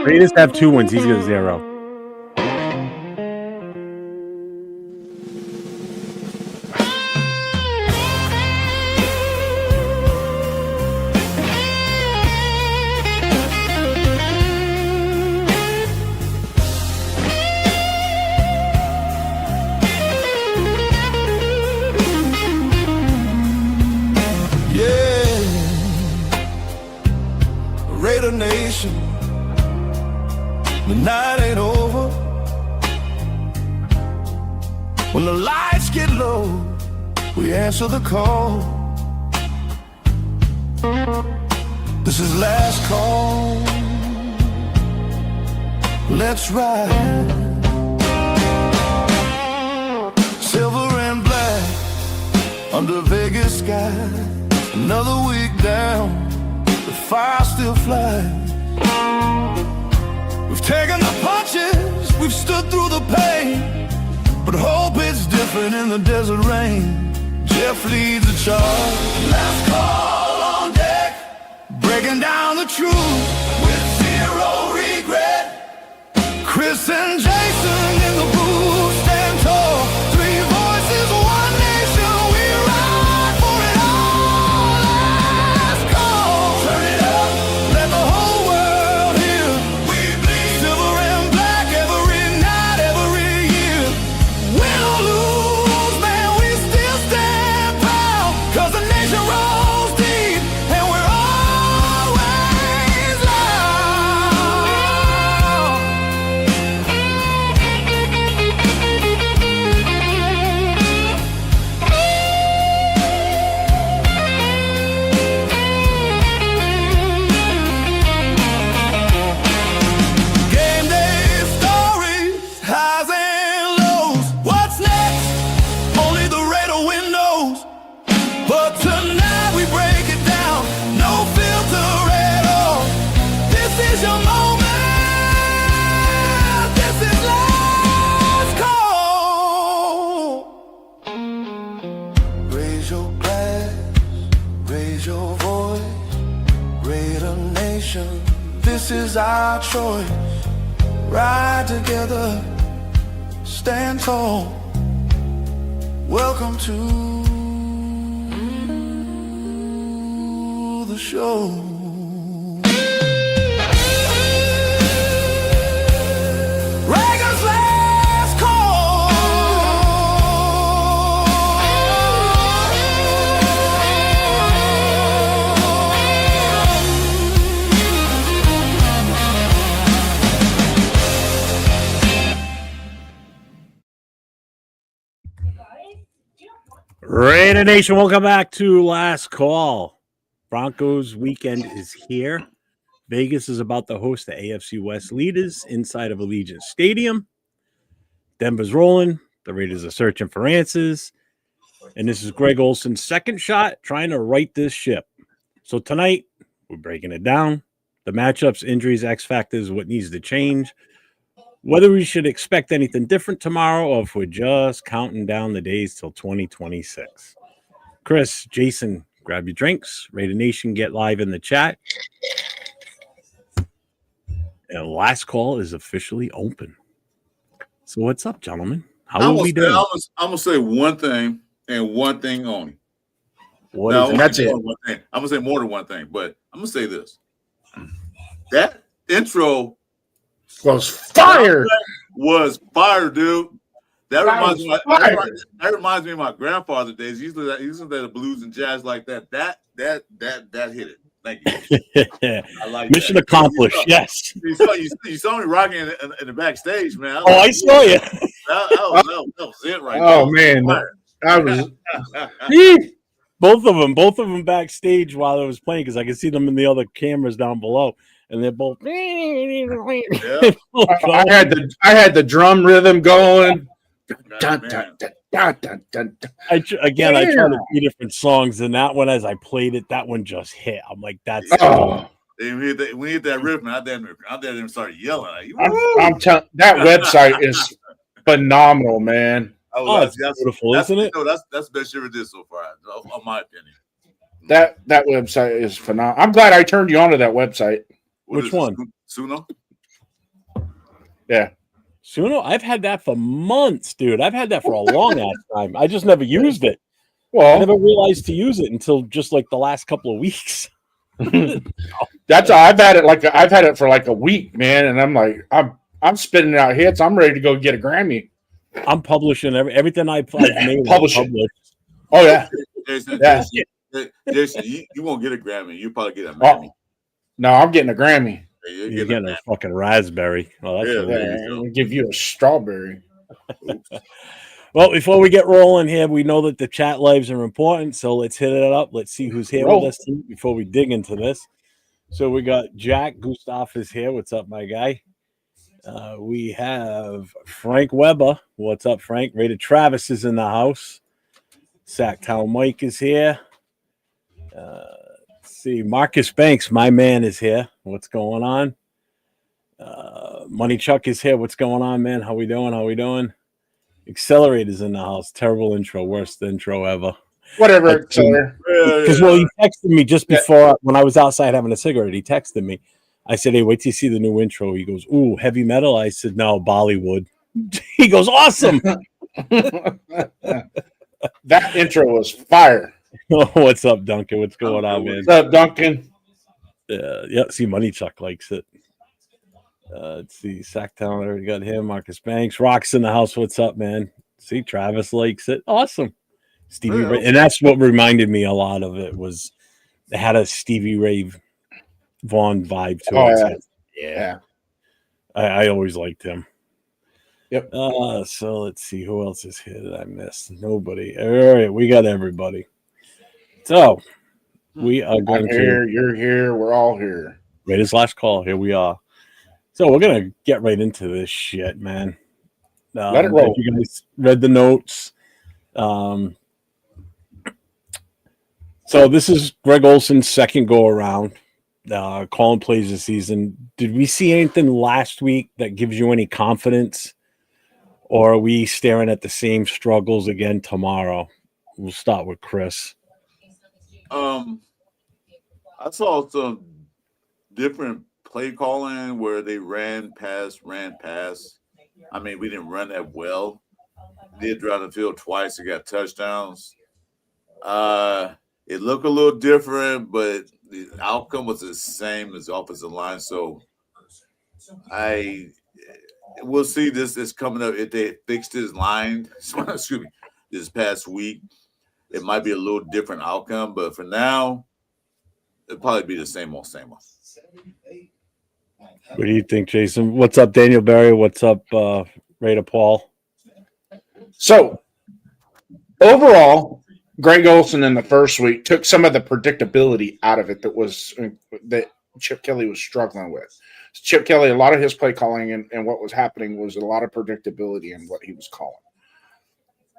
Raiders have 2 wins. He's got 0. Raider Nation, the night ain't over. When the lights get low, we answer the call. This is last call. Let's ride. Silver and black under Vegas sky. Another week down. The fire still flies. We've taken the punches, we've stood through the pain, but hope it's different in the desert rain. Jeff leads the charge. Last call on deck, breaking down the truth with 0 regret. Chris and Jason in the booth stand tall. 3 voices, 1 nation, we ride for it all. Last call. Turn it up, let the whole world hear. We bleed silver and black every night, every year. Win or lose, man, we still stand proud. 'Cause the nation rolls deep and we're always loud. Game day stories, highs and lows. What's next? Only the Raider wind knows. But tonight we break it down, no filter at all. This is your moment. This is last call. Raise your glass, raise your voice. Raider Nation, this is our choice. Ride together, stand tall. Welcome to the show. Raiders last call. Raider Nation, welcome back to Last Call. Broncos weekend is here. Vegas is about to host the AFC West leaders inside of Allegiant Stadium. Denver's rolling. The Raiders are searching for answers. And this is Greg Olson's second shot trying to right this ship. So tonight, we're breaking it down. The matchups, injuries, X factors, what needs to change. Whether we should expect anything different tomorrow or if we're just counting down the days till 2026. Chris, Jason, grab your drinks. Raider Nation, get live in the chat. And Last Call is officially open. So what's up, gentlemen? How are we doing? I'm going to say one thing and one thing only. That's it. I'm going to say more than one thing, but I'm going to say this. That intro was fire. Was fire, dude. That reminds me of my grandfather's days. He used to play the blues and jazz like that. That hit it. Thank you. I like Mission that. accomplished. Yes. You saw me rocking in the backstage, man. I saw you. That was it right there. Oh man, I was. Both of them backstage while I was playing because I could see them in the other cameras down below, and they're both. Yeah. I had the drum rhythm going. I tried a few different songs, and that one, as I played it, that one just hit. I'm like, that's. We hit that riff, man. I didn't start yelling. I'm telling that website is phenomenal, man. That's beautiful, isn't it? That's the best you ever did so far, in my opinion. That website is phenomenal. I'm glad I turned you on to that website. Which one? Suno? Yeah. Suno? I've had that for months, dude. I've had that for a long ass time. I just never used it. I Well, never realized to use it until just like the last couple of weeks. that's I've had it for like a week, man, and I'm like, I'm spitting out hits. I'm ready to go get a Grammy. I'm publishing everything I've made. Publishing. Oh yeah, Jason, yeah. Jason, you won't get a Grammy. You probably get a Grammy. No, I'm getting a Grammy. You're getting a fucking raspberry. Well, that's I'll give you a strawberry. Well, before we get rolling here, we know that the chat lives are important, so let's hit it up. Let's see who's here with us before we dig into this. So we got Jack Gustav is here. What's up, my guy? We have Frank Weber. What's up, Frank? Raider Travis is in the house. Sacktown Mike is here. Let's see. Marcus Banks, my man, is here. What's going on? Money Chuck is here. What's going on, man? How we doing? Accelerator's in the house. Terrible intro. Worst intro ever. Whatever. Because he texted me just before when I was outside having a cigarette. He texted me. I said, "Hey, wait till you see the new intro." He goes, "Ooh, heavy metal." I said, "No, Bollywood." He goes, "Awesome." That intro was fire. What's up, Duncan? What's going on, man? What's up, Duncan? Yeah. See, Money Chuck likes it. Let's see. Sacktown, I already got him. Marcus Banks. Rock's in the house. What's up, man? See, Travis likes it. Awesome. Stevie Ray. And that's what reminded me a lot of it was it had a Stevie Ray Vaughan vibe to it. Yeah. I always liked him. Yep. So let's see. Who else is here that I missed? Nobody. All right. We got everybody. So we are going to. You're here. We're all here. Raiders last call. Here we are. So we're going to get right into this shit, man. Let it roll. You guys read the notes. So this is Greg Olson's second go around. Calling plays this season. Did we see anything last week that gives you any confidence? Or are we staring at the same struggles again tomorrow? We'll start with Chris. I saw some different play calling where they ran pass. I mean, we didn't run that well. Did drive the field twice and got touchdowns. It looked a little different, but the outcome was the same as the offensive line. So we'll see this coming up. If they fixed his line, excuse me, this past week, it might be a little different outcome. But for now, it'll probably be the same old. What do you think, Jason? What's up, Daniel Barry? What's up, Raider Paul? So, overall, Greg Olson in the first week took some of the predictability out of it that Chip Kelly was struggling with. Chip Kelly, a lot of his play calling and what was happening was a lot of predictability in what he was calling.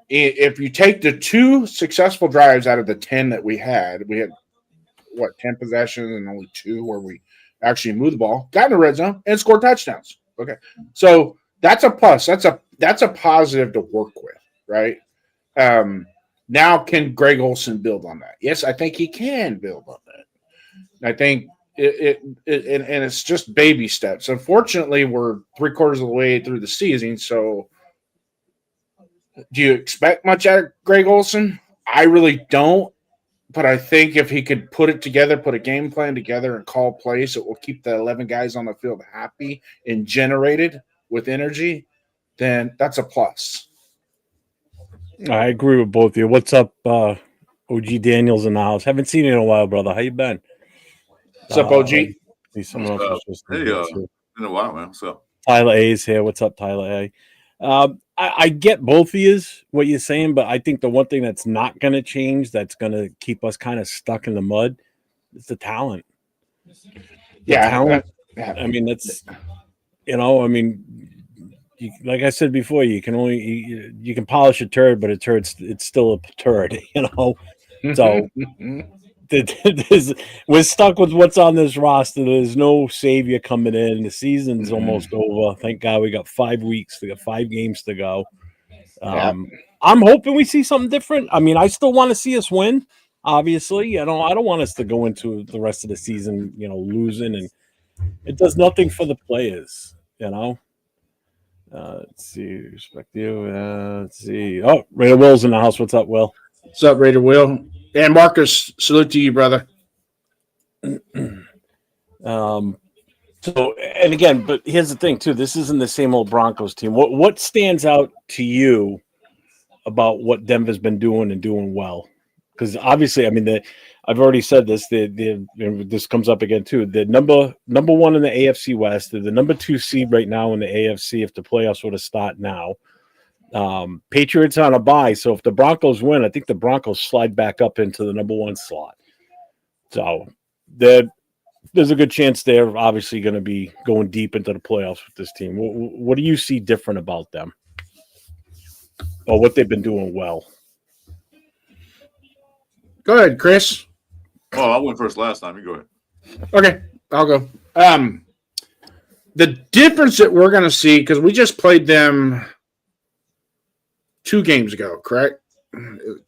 If you take the 2 successful drives out of the 10 that we had 10 possessions and only 2 where we actually moved the ball, got in the red zone, and scored touchdowns. Okay. So that's a plus. That's a positive to work with, right? Now can Greg Olson build on that? Yes, I think he can build on that. I think and it's just baby steps. Unfortunately, we're 3/4 of the way through the season, so do you expect much out of Greg Olson? I really don't. But I think if he could put it together, put a game plan together and call plays that will keep the 11 guys on the field happy and generated with energy, then that's a plus. I agree with both of you. What's up, OG Daniels in the house? Haven't seen you in a while, brother. How you been? What's up, OG? Hey, been a while, man. So Tyler A is here. What's up, Tyler A? I get both of yous, what you're saying, but I think the one thing that's not going to change, that's going to keep us kind of stuck in the mud, is the talent. Talent. I mean, that's, like I said before, you can polish a turd, but it's still a turd, So we're stuck with what's on this roster. There's no savior coming in. The season's almost over. Thank God we got 5 weeks. We got 5 games to go. I'm hoping we see something different. I mean, I still want to see us win. Obviously, I don't want us to go into the rest of the season, losing. And it does nothing for the players, you know. Let's see, respect you. Let's see. Oh, Raider Will's in the house. What's up, Will? What's up, Raider Will? And Marcus, salute to you, brother. So, and again, but here's the thing too. This isn't the same old Broncos team. What stands out to you about what Denver's been doing and doing well? Because obviously, I mean, I've already said this. This comes up again too. The number one in the AFC West. They're the number 2 seed right now in the AFC if the playoffs were to start now. Patriots on a bye, so if the Broncos win, I think the Broncos slide back up into the number 1 slot. So there's a good chance they're obviously going to be going deep into the playoffs with this team. What do you see different about them, or what they've been doing well? Go ahead, Chris. Oh, I went first last time. You go ahead. Okay, I'll go. The difference that we're going to see, because we just played them 2 games ago, correct?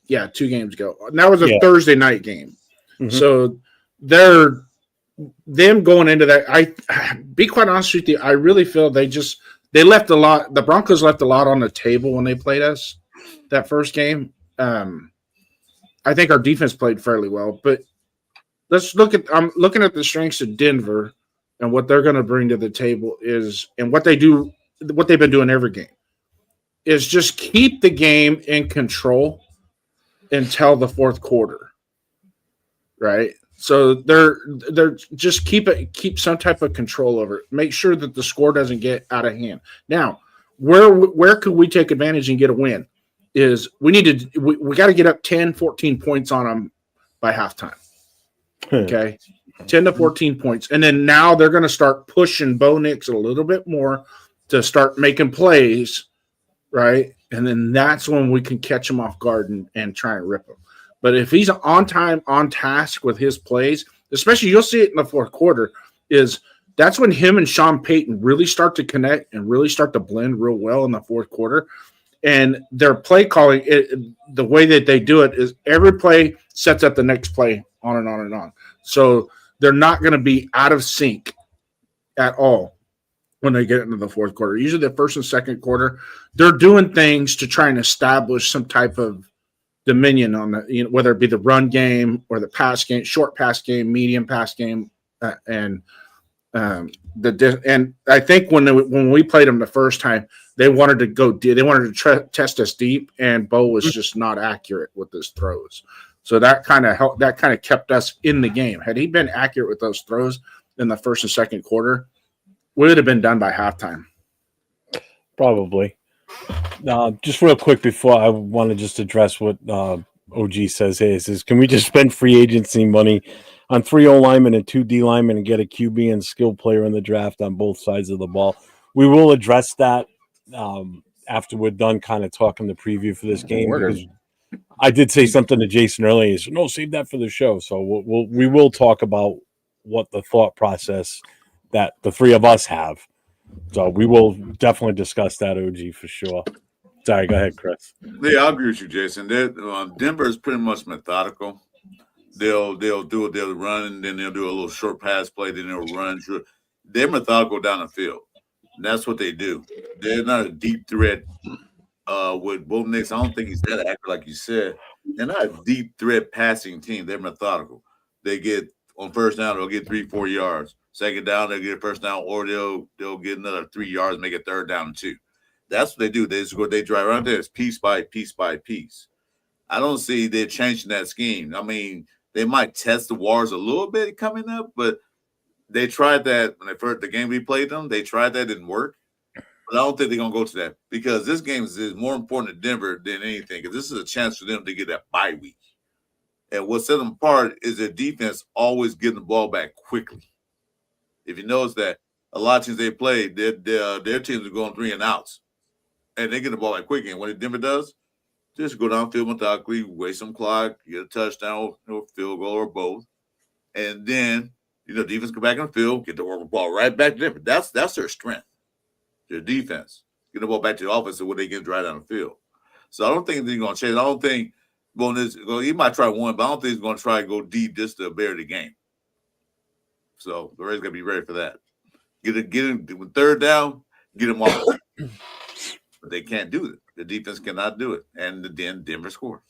Yeah, 2 games ago. And that was a Thursday night game. Mm-hmm. So them going into that, I be quite honest with you, I really feel they left a lot. The Broncos left a lot on the table when they played us that first game. I think our defense played fairly well, but I'm looking at the strengths of Denver and what they're going to bring to the table and what they've been doing every game is just keep the game in control until the fourth quarter. Right. So they're just keep some type of control over it. Make sure that the score doesn't get out of hand. Now, where could we take advantage and get a win? Is we got to get up 10, 14 points on them by halftime. Okay. 10 to 14 points. And then now they're going to start pushing Bo Nix a little bit more to start making plays, right? And then that's when we can catch him off guard and try and rip him. But if he's on time, on task with his plays, especially you'll see it in the fourth quarter, that's when him and Sean Payton really start to connect and really start to blend real well in the fourth quarter. And their play calling, the way that they do it is every play sets up the next play on and on and on. So they're not going to be out of sync at all when they get into the fourth quarter. Usually the first and second quarter, they're doing things to try and establish some type of dominion on the, whether it be the run game or the pass game, short pass game, medium pass game, and I think when we played them the first time, they wanted to test us deep, and Bo was just not accurate with his throws. So that kind of helped. That kind of kept us in the game. Had he been accurate with those throws in the first and second quarter, we would have been done by halftime. Probably. Just real quick before I want to just address what OG says here. He says, can we just spend free agency money on 3 O linemen and 2 D linemen and get a QB and skill player in the draft on both sides of the ball? We will address that after we're done kind of talking the preview for this game. Because I did say something to Jason earlier. He said, no, save that for the show. So we will talk about what the thought process that the 3 of us have. So we will definitely discuss that, OG, for sure. Sorry, go ahead, Chris. Yeah, I agree with you, Jason. Denver is pretty much methodical. They'll run, and then they'll do a little short pass play, then they'll run. They're methodical down the field. And that's what they do. They're not a deep threat with Bo Nix. I don't think he's that accurate, like you said. They're not a deep threat passing team. They're methodical. They get on first down, they'll get 3-4 yards. Second down, they'll get a first down, or they'll get another 3 yards, make it third down and 2. That's what they do. They drive around there. It's piece by piece by piece. I don't see they're changing that scheme. I mean, they might test the waters a little bit coming up, but they tried that when the game we played them. They tried that, didn't work. But I don't think they're gonna go to that because this game is more important to Denver than anything. Because this is a chance for them to get that bye week. And what set them apart is their defense always getting the ball back quickly. If you notice that a lot of teams they played, their teams are going 3 and outs, and they get the ball back quick. And what Denver does, just go downfield methodically, waste some clock, get a touchdown, field goal, or both, and then defense come back in the field, get the ball right back to Denver. That's their strength, their defense. Get the ball back to the offense, so when they get right down the field. So I don't think they're going to change. I don't think he might try one, but I don't think he's going to try to go deep just to bury the game. So the Raiders got to be ready for that. Get it with third down, get them off. But they can't do it. The defense cannot do it. And then Denver scores.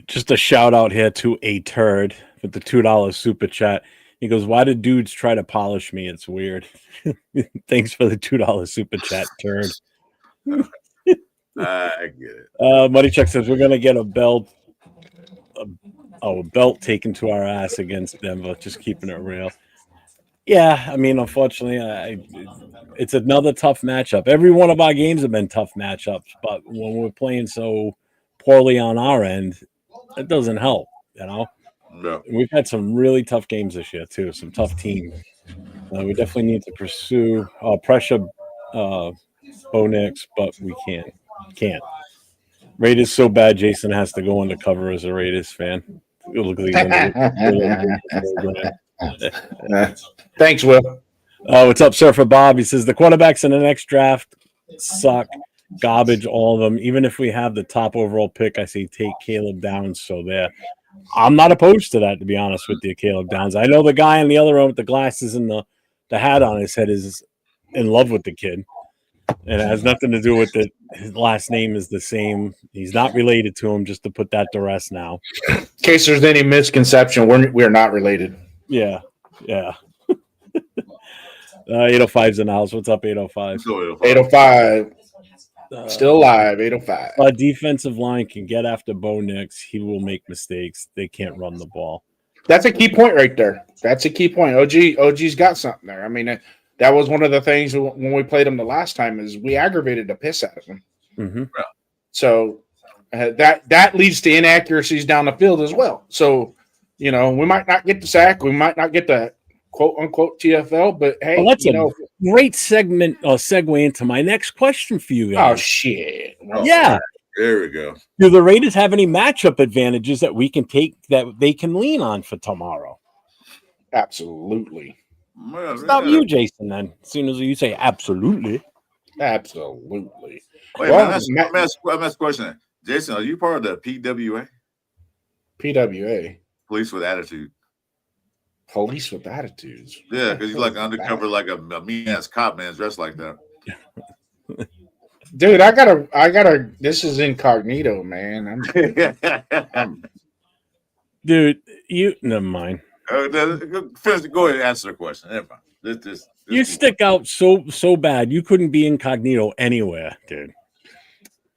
Just a shout out here to a turd with the $2 super chat. He goes, "Why do dudes try to polish me? It's weird." Thanks for the $2 super chat, turd. I get it. Money Check says we're gonna get a belt taken to our ass against Denver. Just keeping it real. Yeah, I mean, unfortunately, it's another tough matchup. Every one of our games have been tough matchups, but when we're playing so poorly on our end, it doesn't help, you know? No. We've had some really tough games this year, too, some tough teams. We definitely need to pursue pressure Bo Nix, but we can't. Raiders so bad, Jason has to go undercover as a Raiders fan. Thanks, Will. What's up, Surfer Bob? He says the quarterbacks in the next draft suck. Garbage, all of them. Even if we have the top overall pick, I say take Caleb Downs. So there. I'm not opposed to that, to be honest with you, Caleb Downs. I know the guy in the other room with the glasses and the hat on his head is in love with the kid. And it has nothing to do with it. His last name is the same. He's not related to him, just to put that to rest now. In case there's any misconception, we're not related. Yeah. 805's in the house. What's up, 805? 805. Still alive, 805. Defensive line can get after Bo Nix. He will make mistakes. They can't run the ball. That's a key point right there. That's a key point. OG's got something there. I mean, that was one of the things when we played him the last time is we aggravated the piss out of him. Mm-hmm. So that leads to inaccuracies down the field as well. So, we might not get the sack. We might not get the quote-unquote TFL, but hey, well, that's a great segue into my next question for you guys. Oh, shit. Yeah. There we go. Do the Raiders have any matchup advantages that we can take that they can lean on for tomorrow? Absolutely. Stop you, Jason, then. As soon as you say absolutely. Absolutely. Wait, well, I'm asking a question. Jason, are you part of the PWA? PWA? Police with Attitude. Police with attitudes. Yeah, because you're like undercover, like a mean-ass cop, man, dressed like that. Dude, I gotta. This is incognito, man. Dude, never mind. Go ahead and answer the question. Never mind. You stick out so bad. You couldn't be incognito anywhere, dude.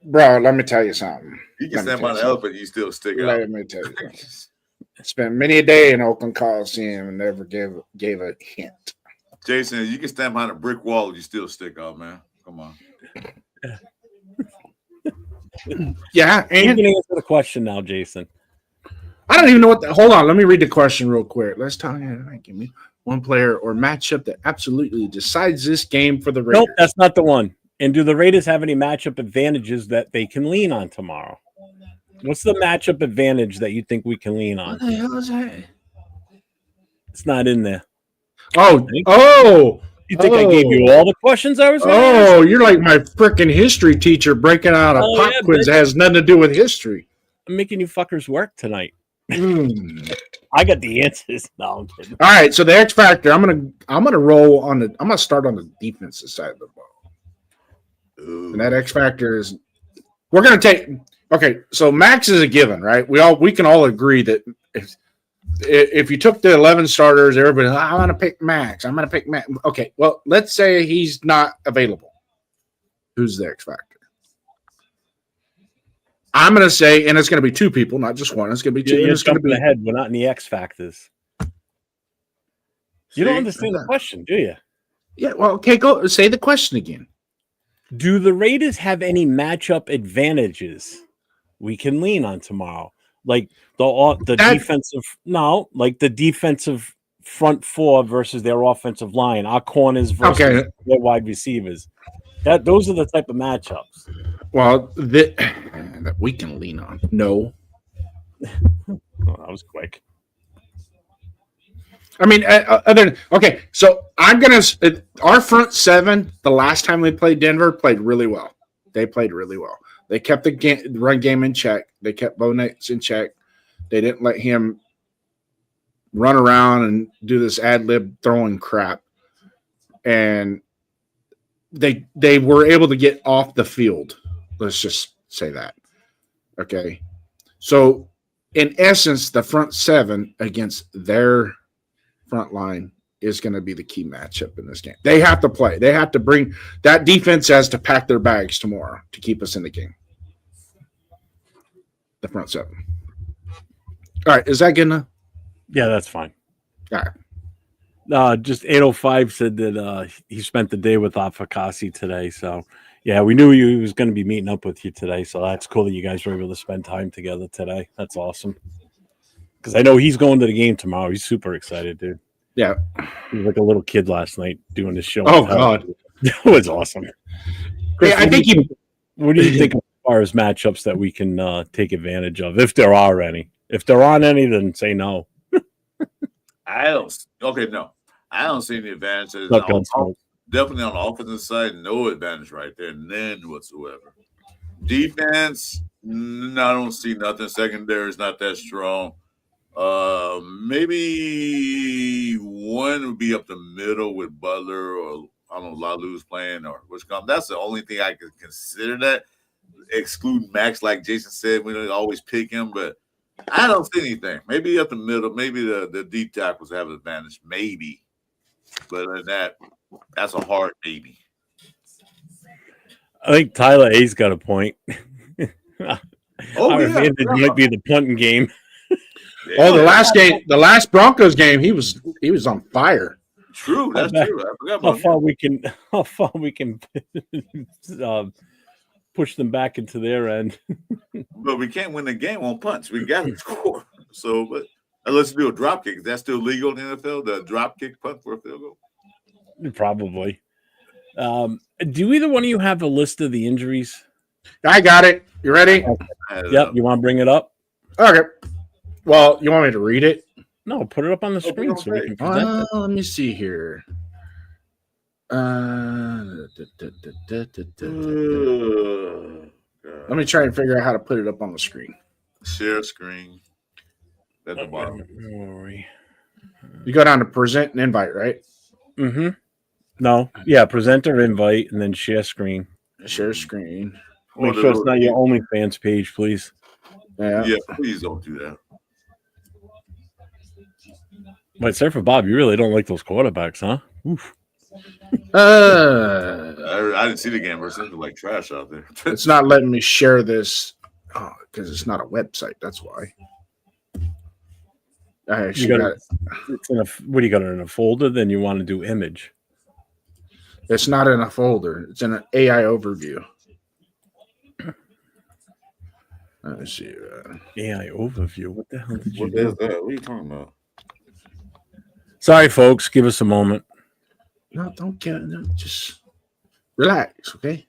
Bro, let me tell you something. You can stand by the elephant, you still stick out. Let me tell you something. Spent many a day in Oakland Coliseum and never gave a hint. Jason, you can stand behind a brick wall and you still stick out, man. Come on. Yeah, and I'm going to answer the question now, Jason. I don't even know hold on, let me read the question real quick. Let's talk. Give me one player or matchup that absolutely decides this game for the Raiders. Nope, that's not the one. And do the Raiders have any matchup advantages that they can lean on tomorrow? What's the matchup advantage that you think we can lean on? What the hell is that? It's not in there. Oh! You think I gave you all the questions I was going to ask? You're like my freaking history teacher breaking out a pop quiz that has nothing to do with history. I'm making you fuckers work tonight. I got the answers. No, I'm kidding. All right, so the X factor. I'm gonna roll on the. I'm gonna start on the defensive side of the ball. Ooh. And that X factor is. We're gonna take. Okay, so Max is a given, right? We can all agree that if you took the 11 starters, everybody, I'm gonna pick Max. I'm gonna pick Max. Okay, well, let's say he's not available. Who's the X factor? I'm going to say, and it's going to be two people, not just one. It's going to be two. You're it's going to be ahead. We're not in the X factors. You don't understand the question, do you? Yeah. Well, okay. Go say the question again. Do the Raiders have any matchup advantages we can lean on tomorrow? Like the defensive, like the defensive front four versus their offensive line, our corners versus their wide receivers. Those are the type of matchups. Well, that we can lean on. No. Oh, that was quick. I mean, so I'm going to – our front seven, the last time we played Denver, played really well. They played really well. They kept the run game in check. They kept Bo Nix in check. They didn't let him run around and do this ad lib throwing crap. And they were able to get off the field. Let's just say that. Okay. So in essence, the front seven against their front line is going to be the key matchup in this game. They have to play. They have to bring that defense has to pack their bags tomorrow to keep us in the game. The front seven. All right. Is that good enough? Yeah, that's fine. All right. Just 805 said that he spent the day with Afakasi today. So, yeah, we knew he was going to be meeting up with you today. So that's cool that you guys were able to spend time together today. That's awesome. Because I know he's going to the game tomorrow. He's super excited, dude. Yeah. He was like a little kid last night doing this show. Oh, God. It was awesome. Chris, Yeah, I think what do you think as far as matchups that we can take advantage of, if there are any? If there aren't any, then say no. I don't see any advantages. Definitely on the offensive side, no advantage right there, none whatsoever. Defense, no, I don't see nothing. Secondary is not that strong. Maybe one would be up the middle with Butler or I don't know, Lalu's playing or which comes. That's the only thing I could consider that. Exclude Max, like Jason said, we don't always pick him, but I don't see anything. Maybe up the middle, maybe the deep tackles have an advantage, maybe. But other than that's a hard maybe. I think Tyler A's got a point. Oh, Our advantage might be the punting game. Yeah. the last Broncos game, he was on fire. True, that's true. I forgot How about far we can push them back into their end. But we can't win the game on punts. We got to score. So, but unless we do a drop kick, is that still legal in the NFL? The drop kick punt for a field goal? Probably. Do either one of you have a list of the injuries? I got it. You ready? Yep. You want to bring it up? Okay. Well, you want me to read it? No, put it up on the screen so we can present it. Let me see here. Let me try and figure out how to put it up on the screen. Share screen at the bottom. Where are we? You go down to present and invite, right? Mm-hmm. No. Yeah, present or invite and then share screen. Share screen. Make sure it's not your OnlyFans page, please. Yeah, please don't do that. But Surfer Bob, you really don't like those quarterbacks, huh? Oof. I didn't see the game. It looked like trash out there. It's not letting me share this because it's not a website. That's why. I actually got it. It's in what do you got it in a folder? Then you want to do image. It's not in a folder. It's in an AI overview. Let's see. AI overview. What the hell did you What do? is that? What are you talking about? Sorry, folks. Give us a moment. No, don't get it. No, just relax, okay?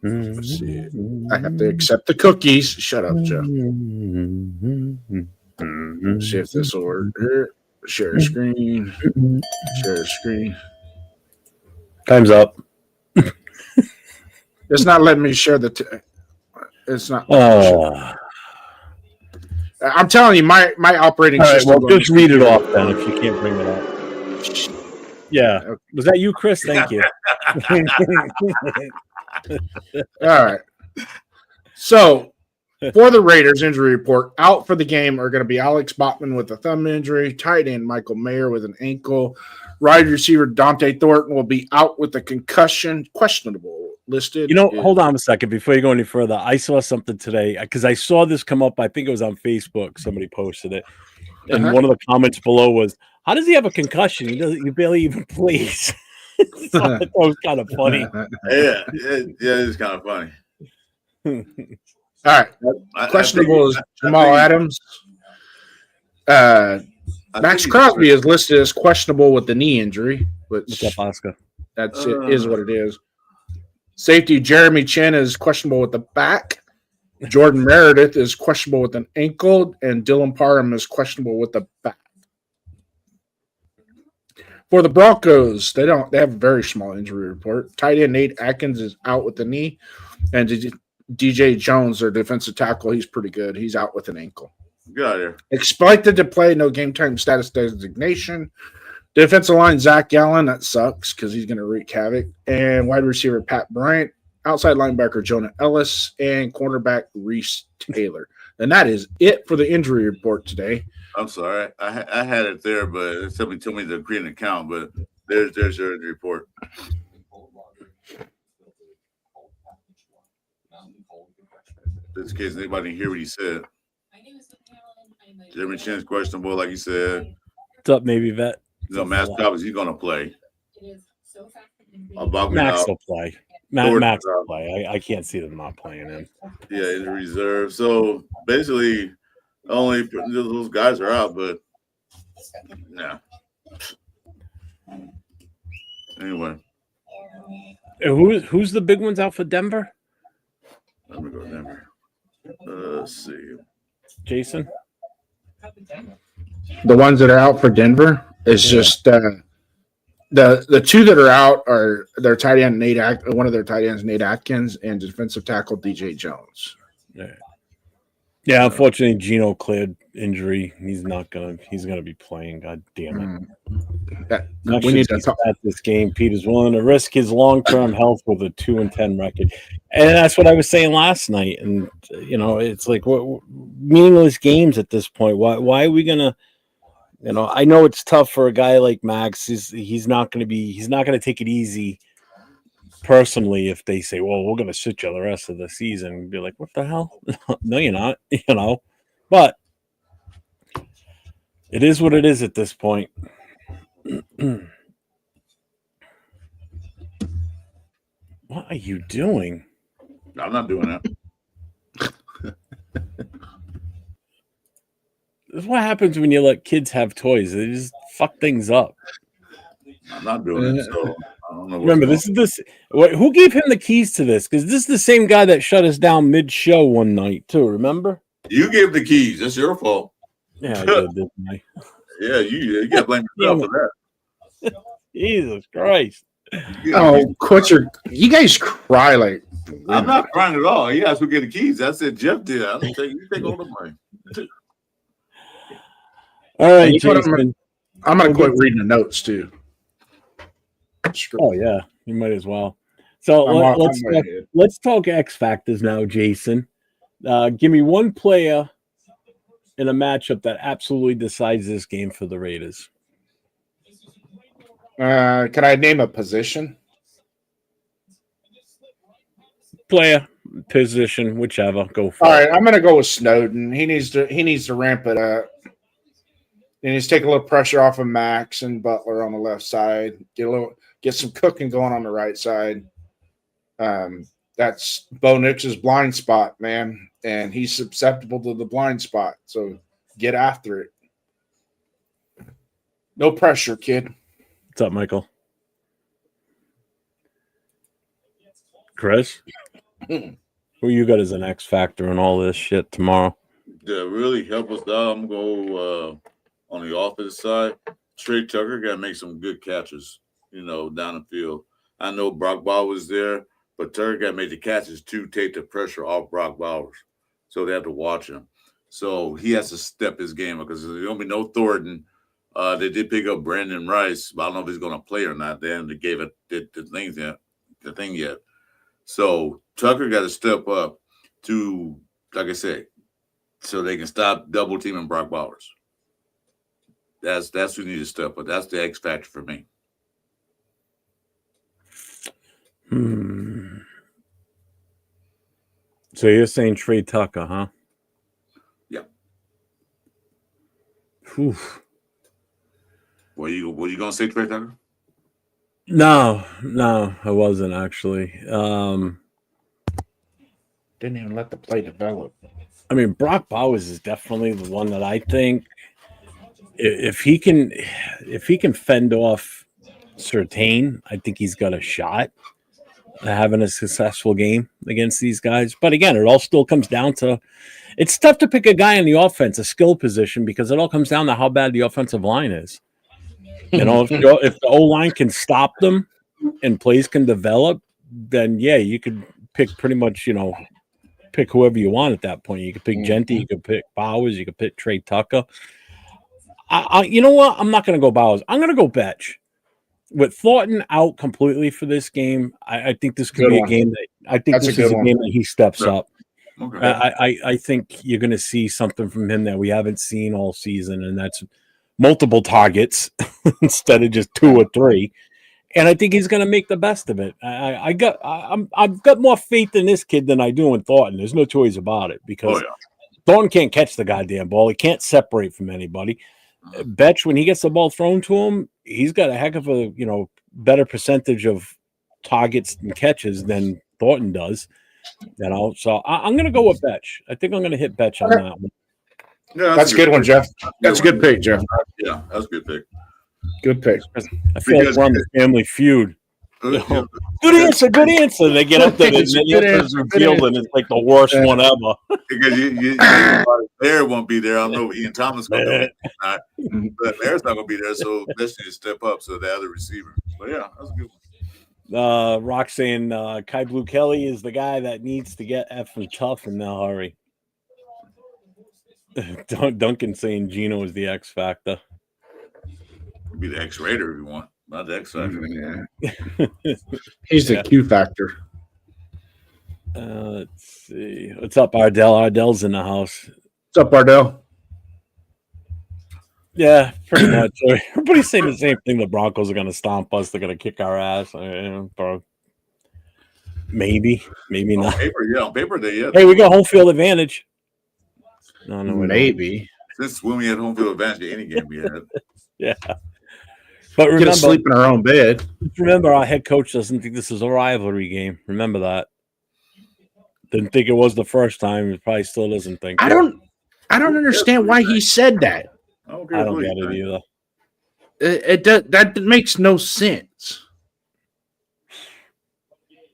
Let's see. I have to accept the cookies. Shut up, Joe. Let's see if this will work. Here. Share screen. Share screen. Time's up. It's not letting me share the. It's not. I'm telling you, my operating system. Well, just read it off then if you can't bring it up. Yeah. Okay. Was that you, Chris? Thank you. All right. So, for the Raiders injury report, out for the game are going to be Alex Botman with a thumb injury, tight end Michael Mayer with an ankle, wide receiver Dante Thornton will be out with a concussion, questionable. Listed. Hold on a second before you go any further. I saw something today because I saw this come up. I think it was on Facebook. Somebody posted it. And one of the comments below was, how does he have a concussion? He barely even plays. So that was kind of funny. Yeah, it's kind of funny. All right. Questionable is Jamal Adams. Max Crosby is listed as questionable with the knee injury. What's up, Oscar? That's it is what it is. Safety Jeremy Chin is questionable with the back. Jordan Meredith is questionable with an ankle, and Dylan Parham is questionable with the back. For the Broncos, they have a very small injury report. Tight end Nate Atkins is out with the knee, and DJ Jones, their defensive tackle, he's pretty good. He's out with an ankle. Get out of here. Expected to play, no game time status designation. Defensive line, Zach Gallen, that sucks because he's going to wreak havoc. And wide receiver, Pat Bryant. Outside linebacker, Jonah Ellis. And cornerback, Reese Taylor. And that is it for the injury report today. I'm sorry. I had it there, but somebody told me to create an account, but there's your injury report. In this case, anybody didn't hear what he said. Jeremy Chin's questionable, like you said. What's up, maybe vet? Max Cobb, is he going to play? Max will play. Max will play. I can't see them not playing him. Yeah, in reserve. So basically, only those guys are out, but yeah. Anyway. Who's the big ones out for Denver? Let me go to Denver. Let's see. Jason? The ones that are out for Denver is just the two that are out are their tight end one of their tight ends, Nate Atkins, and defensive tackle DJ Jones. Yeah, unfortunately, Geno cleared injury. He's gonna be playing. God damn it! We need to talk at this game. Peter's willing to risk his long-term health with a 2-10 record, and that's what I was saying last night. And it's like what meaningless games at this point. Why are we gonna? I know it's tough for a guy like Max. He's not gonna take it easy. Personally, if they say, well, we're going to sit you the rest of the season, and be like, what the hell? No, you're not, but it is what it is at this point. What are you doing? I'm not doing that. This is what happens when you let kids have toys. They just fuck things up. I'm not doing it, so I don't know. Remember, who gave him the keys to this? Because this is the same guy that shut us down mid-show one night, too. Remember? You gave the keys. That's your fault. Yeah, I did, didn't I? Yeah, you got to blame yourself for that. Jesus Christ. Oh, you guys cry like. I'm not crying at all. He asked who get the keys. I said Jeff did. I don't take you take all the money. All right, Jason. I'm going to quit reading the notes, too. Oh, yeah. You might as well. So let's talk X Factors now, Jason. Give me one player in a matchup that absolutely decides this game for the Raiders. Can I name a position? Player, position, whichever. Go for it. All it. right, I'm going to go with Snowden. He needs to ramp it up. He needs to take a little pressure off of Max and Butler on the left side. Get some cooking going on the right side. That's Bo Nix's blind spot, man, and he's susceptible to the blind spot. So get after it. No pressure, kid. What's up, Michael? Chris? Who you got as an X factor in all this shit tomorrow? Yeah, really help us out. I'm going to go on the offensive side. Trey Tucker got to make some good catches, down the field. I know Brock Bowers was there, but Tucker got to make the catches to take the pressure off Brock Bowers. So they have to watch him. So he has to step his game up because there's going to be no Thornton. They did pick up Brandon Rice, but I don't know if he's going to play or not. They haven't gave it the thing yet. So Tucker got to step up to, like I said, so they can stop double teaming Brock Bowers. That's who needs to step up. That's the X factor for me. So you're saying Trey Tucker, huh? Yeah. Whew. Were you gonna say Trey Tucker? No, I wasn't actually. Didn't even let the play develop. I mean, Brock Bowers is definitely the one that I think if he can fend off Surtain, I think he's got a shot at having a successful game against these guys. But again, it all still comes down to it's tough to pick a guy in the offense, a skill position, because it all comes down to how bad the offensive line is. If the O-line can stop them and plays can develop, then yeah, you could pick pretty much, pick whoever you want at that point. You could pick Genty, you could pick Bowers, you could pick Trey Tucker. You know what? I'm not going to go Bowers. I'm going to go Betch. With Thornton out completely for this game, I think this could be a game that game that he steps up. Okay. I think you're going to see something from him that we haven't seen all season, and that's multiple targets instead of just 2 or 3. And I think he's going to make the best of it. I've got more faith in this kid than I do in Thornton. There's no choice about it because Thornton can't catch the goddamn ball. He can't separate from anybody. Betch, when he gets the ball thrown to him, he's got a heck of a better percentage of targets and catches than Thornton does. So I'm going to go with Betch. I think I'm going to hit Betch on that one. Yeah, that's a good one, Jeff. That's a good pick, Jeff. Yeah, that's a good pick. Good pick. I feel like we're on the Family Feud. Good answer. They get up there and the answer's revealed, and it's like the worst one ever. Because Bear won't be there. I don't know if Ian Thomas going to be there. But Bear's not going to be there, so let's just step up to the other receiver. But yeah, that's a good one. Rock saying Kai Blue Kelly is the guy that needs to get effing tough in no hurry. Duncan saying Gino is the X factor. Be the X Raider if you want, not the X factor. Yeah. He's the Q factor. Let's see. What's up, Ardell? Ardell's in the house. What's up, Ardell? Yeah, pretty much. Everybody's saying the same thing. The Broncos are going to stomp us. They're going to kick our ass. Maybe not. On paper, they. Hey, we got home field advantage. No, maybe. Since when we had home field advantage in any game we had. Yeah. But remember, get to sleep in our own bed. Remember, our head coach doesn't think this is a rivalry game. Remember that. Didn't think it was the first time. He probably still doesn't think. I don't understand why he said that. I don't get it either. That makes no sense.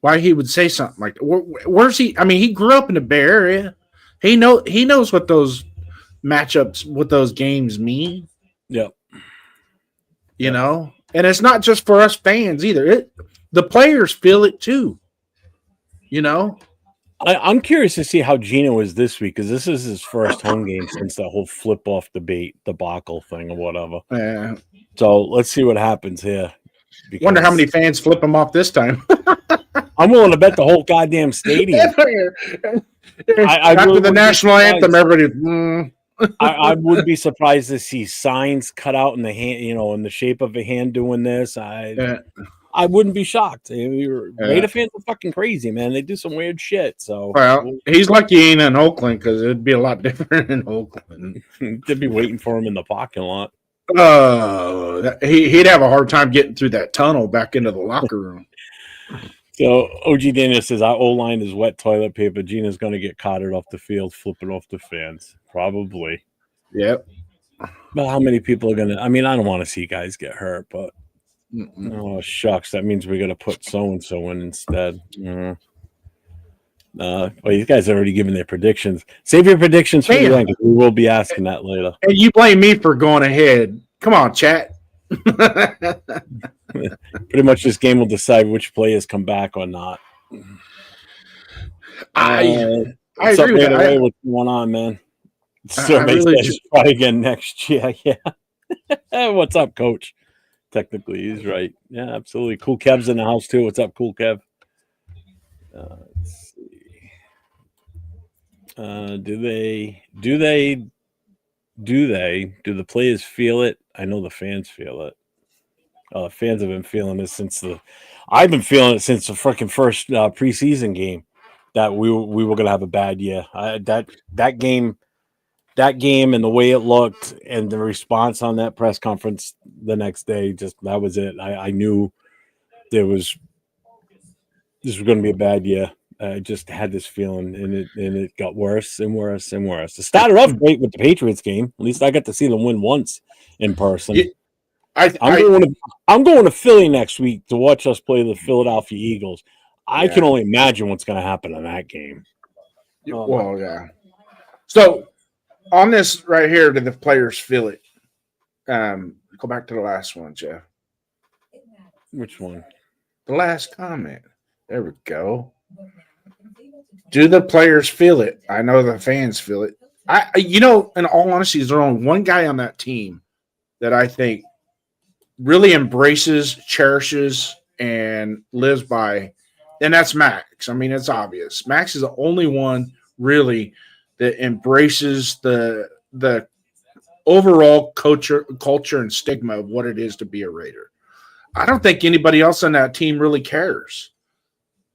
Why he would say something like that? Where's he? I mean, he grew up in the Bay Area. He knows what those matchups, what those games mean. Yep. You know, and it's not just for us fans either. The players feel it too. You know, I'm curious to see how Gino is this week because this is his first home game since the whole flip off debacle thing or whatever. Yeah. So let's see what happens here. Wonder how many fans flip him off this time. I'm willing to bet the whole goddamn stadium. After the national anthem, everybody. I would be surprised to see signs cut out in the hand, in the shape of a hand doing this. I wouldn't be shocked. Raider fans are fucking crazy, man. They do some weird shit. So, well, he's lucky he ain't in Oakland because it'd be a lot different in Oakland. They'd be waiting for him in the parking lot. He'd have a hard time getting through that tunnel back into the locker room. So OG Daniel says our O-line is wet toilet paper. Gina's going to get carted off the field, flipping off the fans. Probably. Yep. But how many people are going to – I mean, I don't want to see guys get hurt, but oh, shucks. That means we're going to put so-and-so in instead. Well, these guys are already given their predictions. Save your predictions for the end because we will be asking that later. And you blame me for going ahead. Come on, chat. Pretty much this game will decide which players come back or not. I agree with that. What's going on, man? Survey says try again next year. Yeah. What's up, Coach? Technically, he's right. Yeah, absolutely. Cool Kev's in the house too. What's up, Cool Kev? Let's see. Do the players feel it? I know the fans feel it. The fans have been feeling it I've been feeling it since the freaking first preseason game that we were going to have a bad year. That game and the way it looked and the response on that press conference the next day, that was it. I knew this was going to be a bad year. I just had this feeling, and it got worse and worse and worse. It started off great with the Patriots game. At least I got to see them win once in person. Yeah, I'm going to Philly next week to watch us play the Philadelphia Eagles. I can only imagine what's going to happen in that game. Well, yeah. So on this right here, do the players feel it? Go back to the last one, Jeff. Which one? The last comment. There we go. Do the players feel it? I know the fans feel it. In all honesty, there's only one guy on that team that I think really embraces, cherishes, and lives by, and that's Max. I mean, it's obvious. Max is the only one really that embraces the overall culture and stigma of what it is to be a Raider. I don't think anybody else on that team really cares.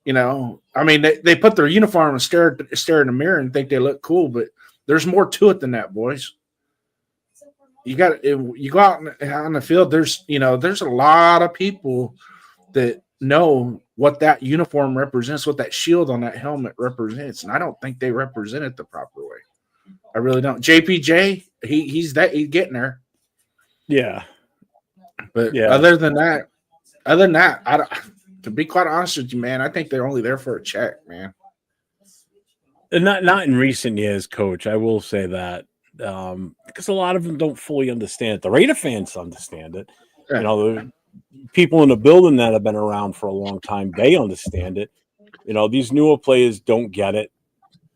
I mean, they put their uniform and stare in the mirror and think they look cool, but there's more to it than that, boys. You go out on the field. There's a lot of people that know what that uniform represents, what that shield on that helmet represents, and I don't think they represent it the proper way. I really don't. JPJ, he's getting there. Yeah, but other than that, I don't. To be quite honest with you, man, I think they're only there for a check, man. And not in recent years, Coach. I will say that because a lot of them don't fully understand it. The Raider fans understand it. Yeah. The people in the building that have been around for a long time, they understand it. These newer players don't get it.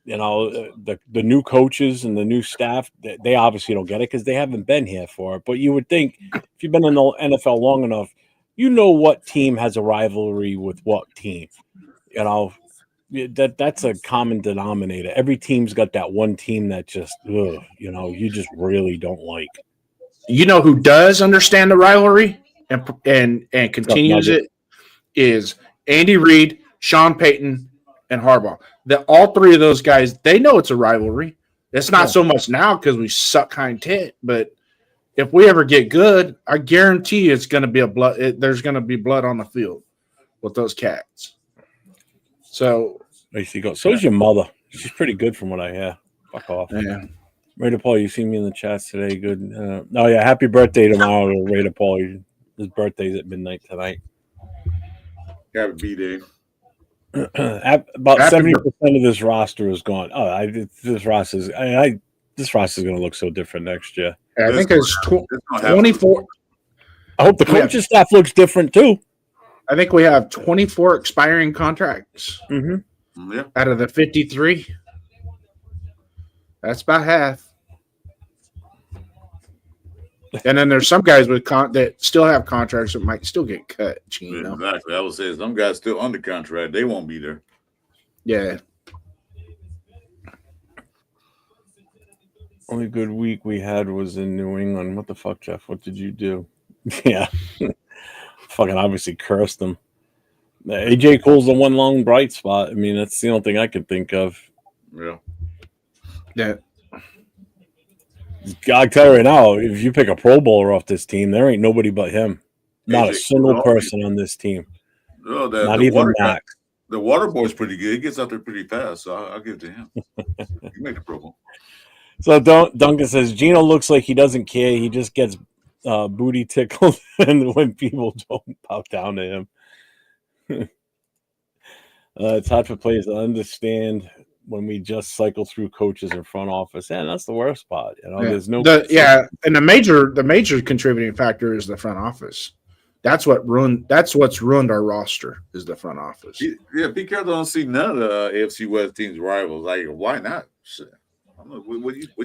The new coaches and the new staff, they obviously don't get it because they haven't been here for it. But you would think if you've been in the NFL long enough, what team has a rivalry with what team. That's a common denominator. Every team's got that one team that just, you just really don't like. Who does understand the rivalry and continues it is Andy Reid, Sean Payton, and Harbaugh. All three of those guys, they know it's a rivalry. It's not so much now because we suck kind tit, but if we ever get good, I guarantee it's going to be there's going to be blood on the field with those cats. So, so's your mother. She's pretty good from what I hear. Fuck off. Yeah. Raider Paul, you see me in the chats today. Good. Happy birthday tomorrow to Raider Paul. His birthday's at midnight tonight. Happy B-Day. About 70% of this roster is gone. This roster is going to look so different next year. I think it's 24. I hope the coaching staff looks different too. I think we have 24 expiring contracts out of the 53. That's about half. And then there's some guys that still have contracts that might still get cut. Exactly. I would say some guys still under contract. They won't be there. Yeah. Only good week we had was in New England. What the fuck, Jeff? What did you do? Yeah. Fucking obviously cursed them. AJ Cole's the one long bright spot. I mean, that's the only thing I could think of. Yeah. Yeah. I tell you right now, if you pick a Pro Bowler off this team, there ain't nobody but him. Not a single person on this team. No, not even Max. The water boy's pretty good. He gets out there pretty fast, so I'll give it to him. He made the Pro Bowl. So Duncan says, Gino looks like he doesn't care. He just gets booty tickled and when people don't bow down to him. It's hard for players to understand when we just cycle through coaches and front office. And that's the worst part. There's no and the major contributing factor is the front office. That's what's ruined our roster is the front office. Yeah, be careful. Don't see none of the AFC West teams rivals. Like, why not?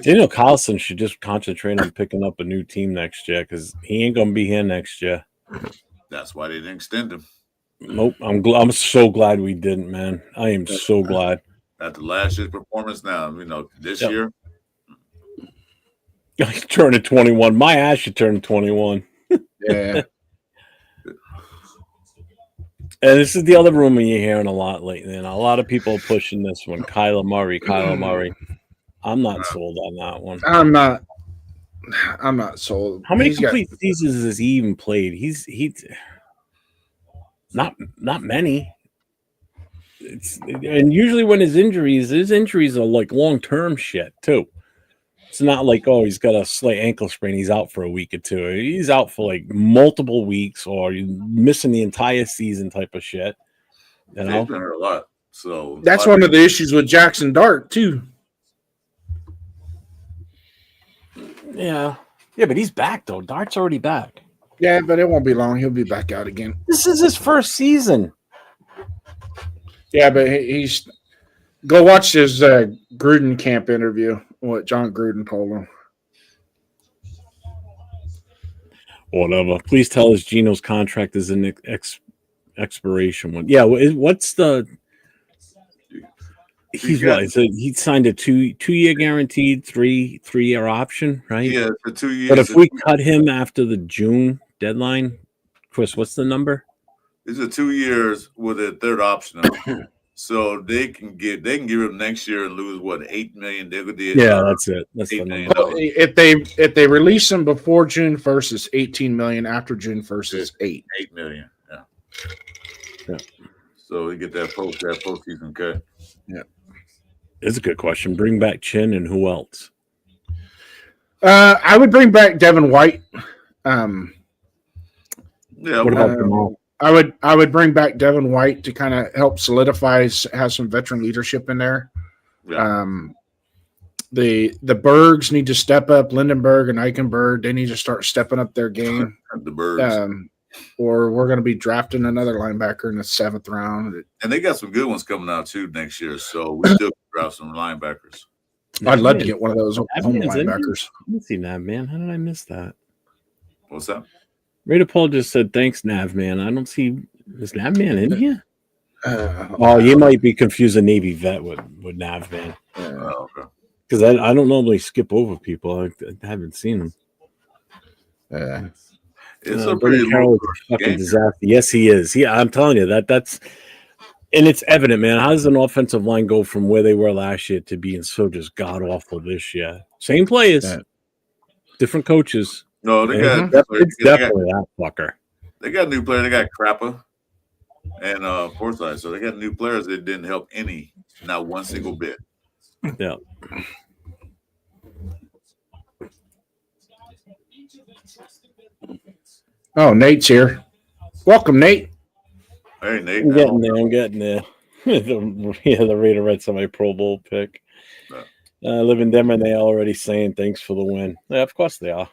Daniel Carlson should just concentrate on picking up a new team next year because he ain't gonna be here next year. That's why they didn't extend him. Nope. I'm so glad we didn't, man. I am so glad. After last year's performance, now this year. He's turning 21. My ass should turn 21. Yeah. And this is the other rumor you're hearing a lot lately, and a lot of people are pushing this one. Kyler Murray. I'm not sold on that one. I'm not sold. How many complete seasons has he even played? He's not many. And usually when his injuries are like long-term shit too. It's not like, he's got a slight ankle sprain, he's out for a week or two. He's out for like multiple weeks or missing the entire season type of shit. He's been hurt a lot. So that's one of the issues with Jackson Dart too. Yeah, but he's back though. Dart's already back. Yeah, but it won't be long. He'll be back out again. This is his first season. Yeah, but he's Go watch his Gruden camp interview. What John Gruden told him. Whatever. Please tell us Gino's contract is an expiration one. Yeah. What's the? He's what? So he signed a two-year guaranteed, three-year option, right? Yeah, for 2 years. But if we cut him after the June deadline, Chris, what's the number? These are 2 years with a third option. So they can give him next year and lose what, $8 million. Yeah, that's it. That's the number. If they release him before June 1st, it's $18 million. After June 1st, it's $8 million. Yeah. So we get that postseason cut. Yeah. It's a good question. Bring back Chin and who else? I would bring back Devin White. Yeah. What about Jamal? I would bring back Devin White to kind of help solidify, have some veteran leadership in there. Yeah. The Bergs need to step up. Lindenberg and Eichenberg, they need to start stepping up their game. The Bergs. Or we're going to be drafting another linebacker in the 7th round. And they got some good ones coming out too next year. So we still draft some linebackers. I'd love to get one of those Oklahoma linebackers. I didn't see Nav Man. How did I miss that? What's that? Raider Paul just said, thanks, Nav Man. I don't see, is Nav Man in here? You might be confusing Navy vet with Nav Man. Okay. Because I don't normally skip over people. I haven't seen them. It's a pretty fucking disaster. Yes, he is. Yeah, I'm telling you that's, and it's evident, man. How does an offensive line go from where they were last year to being so just god awful this year? Same players, different coaches. No, they got it's definitely that fucker. They got new players. They got Crapper and Forsyth. So they got new players that didn't help not one single bit. Yeah. Oh, Nate's here. Welcome, Nate. Hey, Nate. I'm getting there. The Raider read somebody Pro Bowl pick. I live in Denver, and they already saying thanks for the win. Yeah, of course they are.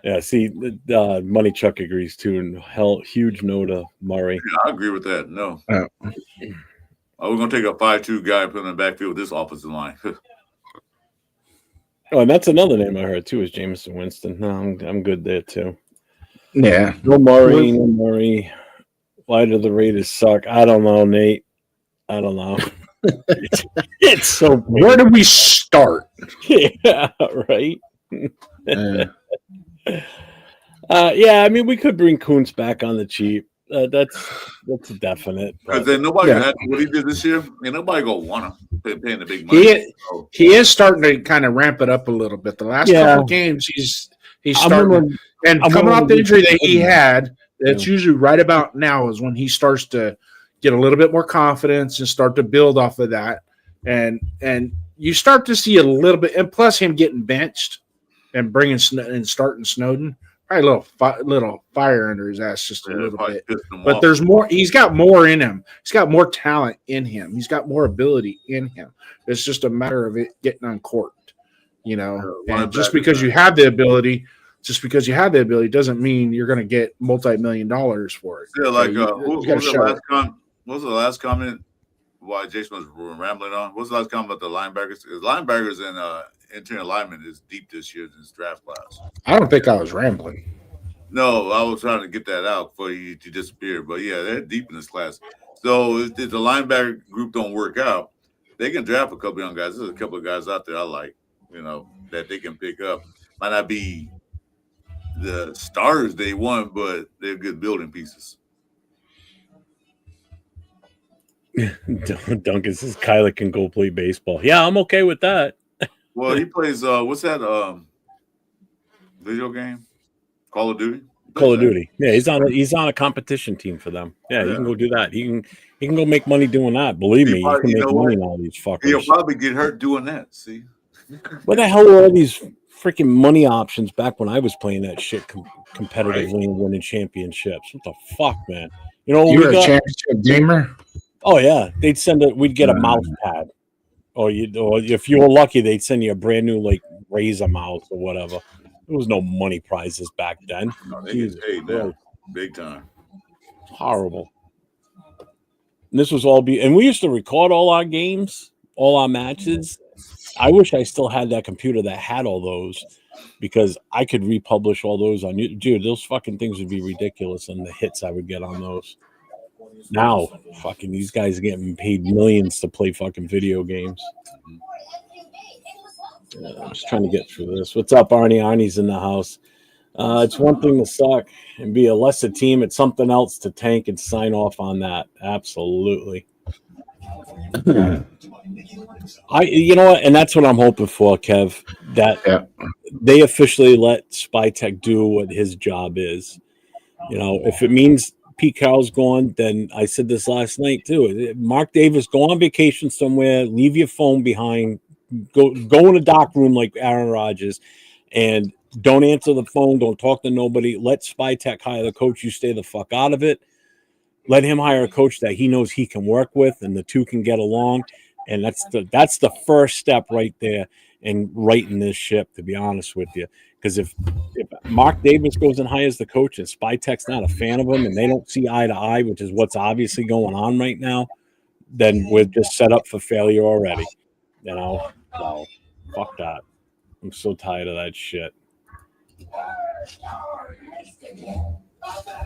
Yeah, see, Money Chuck agrees too, and huge no to Murray. Yeah, I agree with that. No. We're going to take a 5'2" guy and put him in the backfield with this offensive line. Oh, and that's another name I heard too, is Jameson Winston. No, I'm good there too. Yeah. No Murray. Why do the Raiders suck? I don't know, Nate. I don't know. It's so big. Where do we start? Yeah, right. I mean, we could bring Kuntz back on the cheap. That's definite. Because then nobody had what he did this year, and nobody go want to paying the big money. He is starting to kind of ramp it up a little bit. The last couple of games, he's starting. Coming off the injury that he had, that's usually right about now is when he starts to get a little bit more confidence and start to build off of that. And you start to see a little bit, and plus him getting benched and starting Snowden, probably a little fire under his ass just a little bit. But there's more. He's got more in him. He's got more talent in him. He's got more ability in him. It's just a matter of it getting uncorked, And just because you have the ability doesn't mean you're going to get multi-million-dollars for it. Yeah, like what was the last comment? Why Jason was rambling on? What was the last comment about the linebackers? Because linebackers and interior linemen is deep this year in this draft class. I don't think I was rambling. No, I was trying to get that out for you to disappear. But yeah, they're deep in this class. So if the linebacker group don't work out, they can draft a couple young guys. There's a couple of guys out there I like, that they can pick up. Might not be the starters they want, but they're good building pieces. Duncan says Kyler can go play baseball. Yeah, I'm okay with that. Well, he plays what's that video game? Call of Duty? Call of Duty. Yeah, he's on a competition team for them. Yeah, he can go do that. He can go make money doing that. Believe me, he can make money on all these fuckers. He'll probably get hurt doing that. See? What the hell were all these freaking money options back when I was playing that shit competitively and winning championships? What the fuck, man? You were a championship gamer? Oh yeah, we'd get a mouse pad, or if you were lucky, they'd send you a brand new Razer mouse or whatever. There was no money prizes back then. No, they get paid now, big time. Horrible. this was all and we used to record all our games, all our matches. I wish I still had that computer that had all those, because I could republish all those on YouTube. Dude, those fucking things would be ridiculous, and the hits I would get on those. Now, fucking these guys are getting paid millions to play fucking video games. I'm just trying to get through this. What's up, Arnie? Arnie's in the house. It's one thing to suck and be a lesser team. It's something else to tank and sign off on that. Absolutely. You know what? And that's what I'm hoping for, Kev, that they officially let Spytek do what his job is. You know, if it means Pete Carroll's gone, then I said this last night too. Mark Davis, go on vacation somewhere, leave your phone behind, go in a dark room like Aaron Rodgers, and don't answer the phone, don't talk to nobody. Let Spytek hire the coach. You stay the fuck out of it. Let him hire a coach that he knows he can work with, and the two can get along. And that's the first step right there in righting this ship, to be honest with you. Because if Mark Davis goes and hires the coach and Spytek's not a fan of him and they don't see eye to eye, which is what's obviously going on right now, then we're just set up for failure already. You know? So, fuck that. I'm so tired of that shit.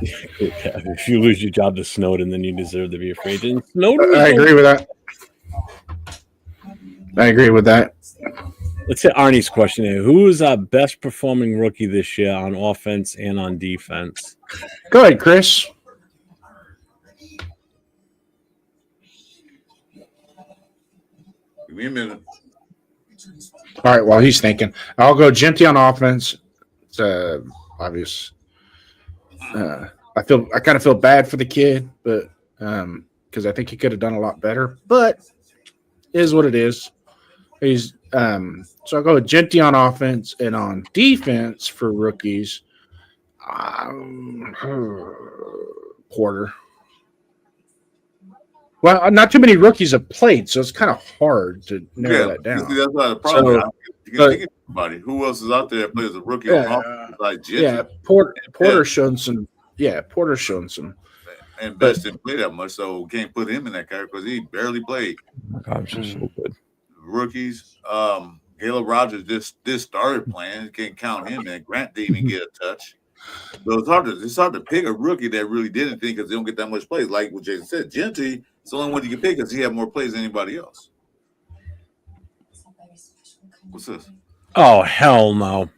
If you lose your job to Snowden, then you deserve to be afraid. And Snowden, I agree with that. Let's hit Arnie's question here. Who is our best performing rookie this year on offense and on defense? Go ahead, Chris. Give me a minute. All right, while he's thinking, I'll go Genty on offense. It's obvious. I kind of feel bad for the kid, but because I think he could have done a lot better. But it is what it is. He's so I'll go with Genty on offense, and on defense for rookies, Porter. Well, not too many rookies have played, so it's kind of hard to narrow that down. That's not a problem. You can think of somebody. Who else is out there that plays a rookie on offense like Genty? Yeah, Porter's shown some. Yeah, Porter's shown some. And Best didn't play that much, so we can't put him in that category because he barely played. I'm just so good. Rookies, Caleb Rogers just started playing. You can't count him, and Grant didn't even get a touch. So it's hard to pick a rookie that really did anything because they don't get that much plays. Like what Jason said, Genty is the only one you can pick because he had more plays than anybody else. What's this? Oh, hell no.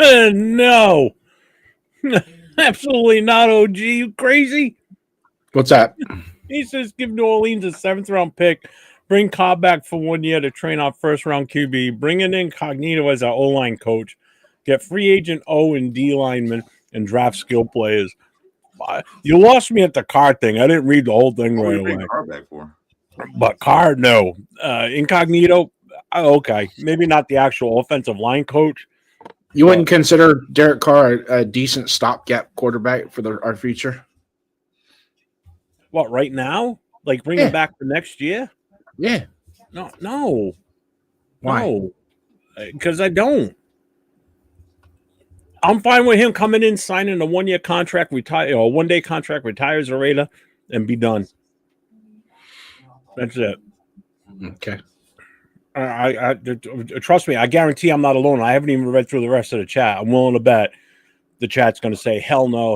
No. Absolutely not, OG. You crazy? What's that? He says give New Orleans a 7th-round pick, bring Cobb back for 1 year to train our first-round QB, bring in Incognito as our O-line coach, get free agent O and D linemen, and draft skill players. You lost me at the Carr thing. I didn't read the whole thing right away. Carr back for? But Carr, no. Incognito, okay. Maybe not the actual offensive line coach. You wouldn't consider Derek Carr a decent stopgap quarterback for our future? What, right now? Like bring him back for next year? Yeah. No. Why? No. Because I don't. I'm fine with him coming in, signing a 1-year contract, retire, or a 1-day contract, retires a Raider, and be done. That's it. Okay. I trust me. I guarantee I'm not alone. I haven't even read through the rest of the chat. I'm willing to bet the chat's going to say hell no,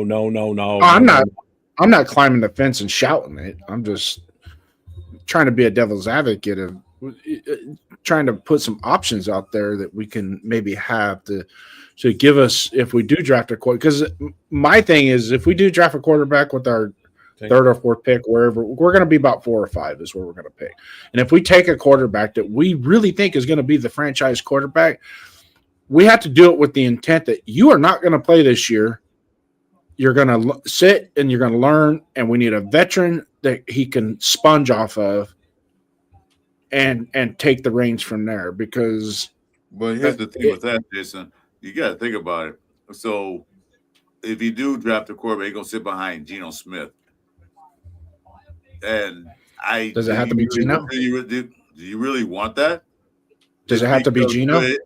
no. I'm not climbing the fence and shouting it. I'm just trying to be a devil's advocate of trying to put some options out there that we can maybe have to give us if we do draft a quarterback. Because my thing is, if we do draft a quarterback with our 3rd or 4th pick, wherever, we're going to be about 4 or 5 is where we're going to pick. And if we take a quarterback that we really think is going to be the franchise quarterback, we have to do it with the intent that you are not going to play this year. You're going to sit and you're going to learn, and we need a veteran that he can sponge off of and take the reins from there. Because, but here's the thing with that, Jason, you got to think about it. So, if you do draft a quarterback, you're going to sit behind Geno Smith. And does it have to be Geno? Do you really want that? Does it have to be Geno? Okay,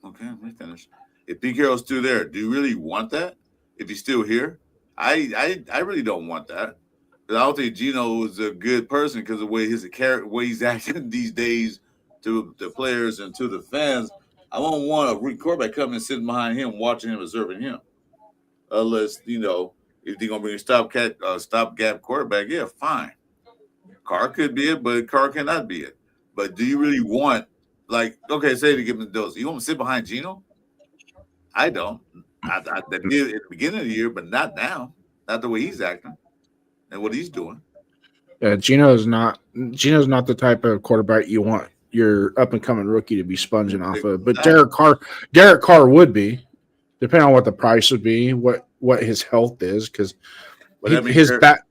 let me finish. If Pete Carroll's still there, do you really want that? If he's still here, I really don't want that. I don't think Gino is a good person because of the way way he's acting these days to the players and to the fans. I don't want a quarterback coming and sitting behind him, watching him, observing him. Unless if they're gonna bring a stopgap quarterback, yeah, fine. Carr could be it, but Carr cannot be it. But do you really want, say to give him the dose? You want to sit behind Gino? I don't. I did at the beginning of the year, but not now. Not the way he's acting and what he's doing. Yeah, Gino's not the type of quarterback you want your up and coming rookie to be sponging off of. But Derek Carr would be, depending on what the price would be, what his health is, because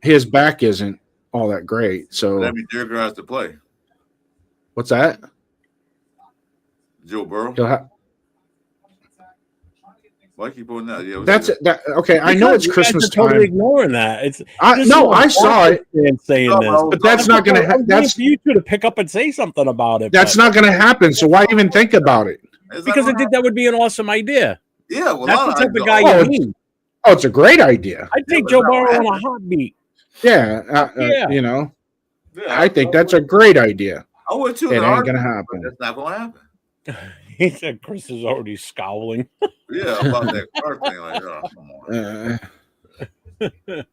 his back isn't all that great. So that means Derek Carr has to play. What's that? Joe Burrow. Why keep on that? Yeah, that's it. Okay, I know it's Christmas time. Totally ignoring that. I saw it and saying this, but that's not going to happen. That's for you two to pick up and say something about it. That's not going to happen. So why even think about it? Because I think that would be an awesome idea. Yeah, well, that's the type of guy you need. Oh, it's a great idea. I think Joe Burrow on a heartbeat. Yeah, I think that's a great idea. I would too. It ain't going to happen. That's not going to happen. He said Chris is already scowling. Yeah, about that car thing. Like, oh, come on.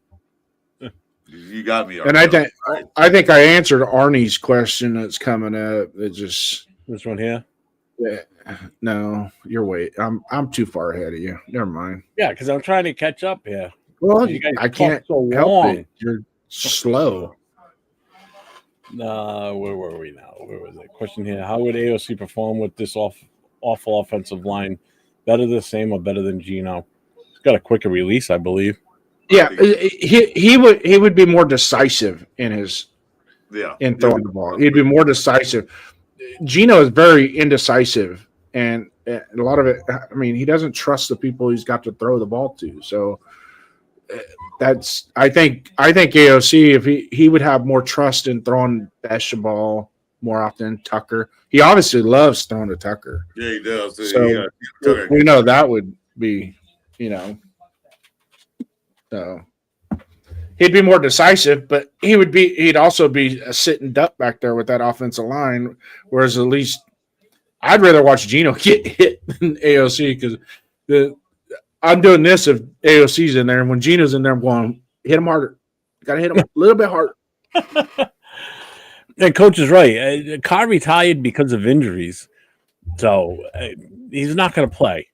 You got me. And I think I answered Arnie's question that's coming up. It just this one here. Yeah, no, you're wait. I'm too far ahead of you. Never mind. Yeah, because I'm trying to catch up here. Well, I can't help it. You're slow. Where were we now? Where was it? Question here: how would AOC perform with this awful offensive line? Better the same or better than Gino? He's got a quicker release, I believe. Yeah, he would be more decisive in his in throwing the ball. He'd be more decisive. Gino is very indecisive, and a lot of it. I mean, he doesn't trust the people he's got to throw the ball to. So that's I think AOC, if he would have more trust in throwing the ball more often. Tucker, he obviously loves throwing to Tucker. Yeah, he does. So we know that would be, so he'd be more decisive, but he'd also be a sitting duck back there with that offensive line. Whereas at least I'd rather watch Gino get hit than AOC, because I'm doing this if AOC's in there, and when Gino's in there, I'm going, hit him harder. Got to hit him a little bit harder. And coach is right. Carr retired because of injuries, so he's not going to play.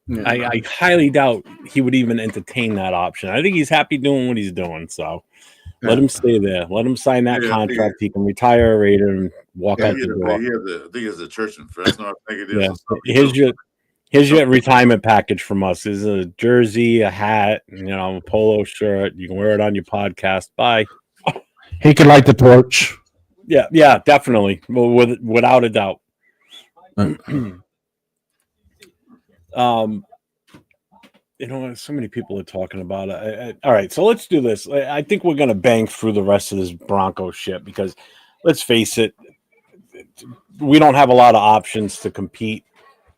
Yeah. I highly doubt he would even entertain that option. I think he's happy doing what he's doing, so let him stay there. Let him sign that contract. He can retire a Raider and walk out the door. I think it's a church in Fresno. I think it is. Yeah. Here's your retirement package from us. Is a jersey, a hat, a polo shirt. You can wear it on your podcast. Bye. He can light the torch. Yeah, definitely. Well, without a doubt. So many people are talking about it. All right, so let's do this. I think we're going to bang through the rest of this Broncos shit, because let's face it, we don't have a lot of options to compete,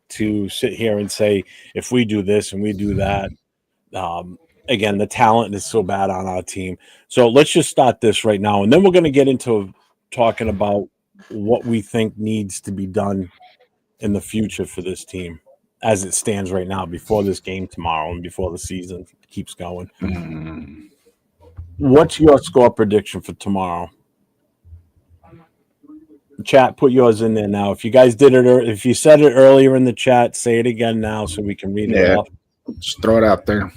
to sit here and say, if we do this and we do that. Again, the talent is so bad on our team. So let's just start this right now, and then we're going to get into talking about what we think needs to be done in the future for this team as it stands right now, before this game tomorrow and before the season keeps going. Mm-hmm. What's your score prediction for tomorrow? Chat, put yours in there now. If you guys did it, or if you said it earlier in the chat, say it again now so we can read it off. Just throw it out there.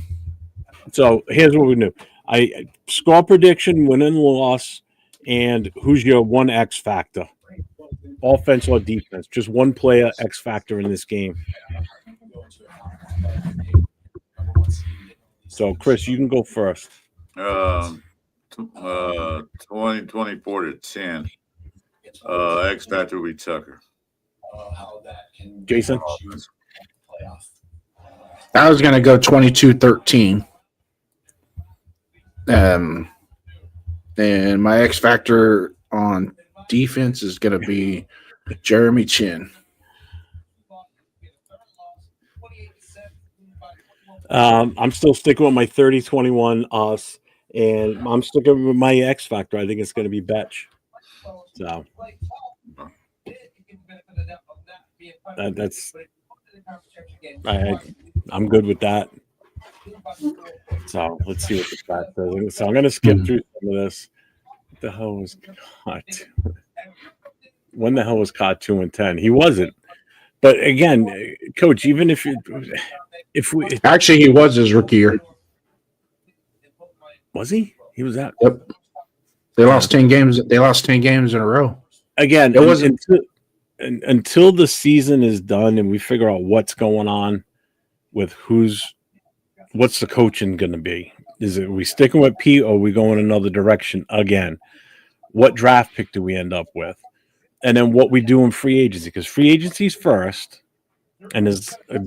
So here's what we do. Score prediction, win and loss, and who's your one X factor? Offense or defense? Just one player X factor in this game. So, Chris, you can go first. 24-10. X factor will be Tucker. Jason? I was going to go 22-13. And my X factor on defense is going to be Jeremy Chin. I'm still sticking with my 30-21 us. And I'm sticking with my X factor. I think it's going to be Betch. So I'm good with that. So let's see what the fact says. So I'm going to skip through some of this. What the hell was caught? When the hell was caught 2-10? He wasn't. But again, Coach, even if we actually he was his rookie year. Was he? He was out. Yep. They lost 10 games. They lost 10 games in a row. Again, it wasn't until the season is done and we figure out what's going on with what's the coaching going to be. Is it we sticking with Pete or are we going another direction again? What draft pick do we end up with? And then what we do in free agency, because free agency is first, and there's a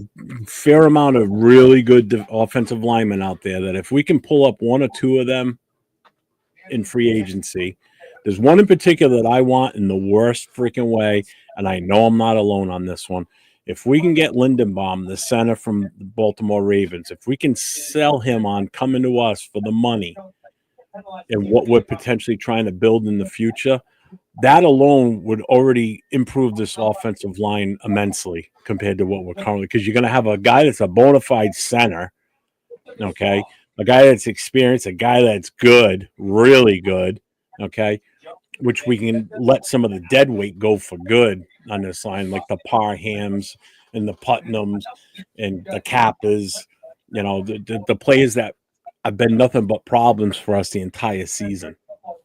fair amount of really good offensive linemen out there that if we can pull up one or two of them in free agency, there's one in particular that I want in the worst freaking way, and I know I'm not alone on this one. If we can get Lindenbaum, the center from the Baltimore Ravens, if we can sell him on coming to us for the money and what we're potentially trying to build in the future, that alone would already improve this offensive line immensely compared to what we're currently, because you're going to have a guy that's a bona fide center, okay, a guy that's experienced, a guy that's good, really good, okay, which we can let some of the dead weight go for good on this line, like the Parhams and the Putnams and the Kappas, you know, the players that have been nothing but problems for us the entire season.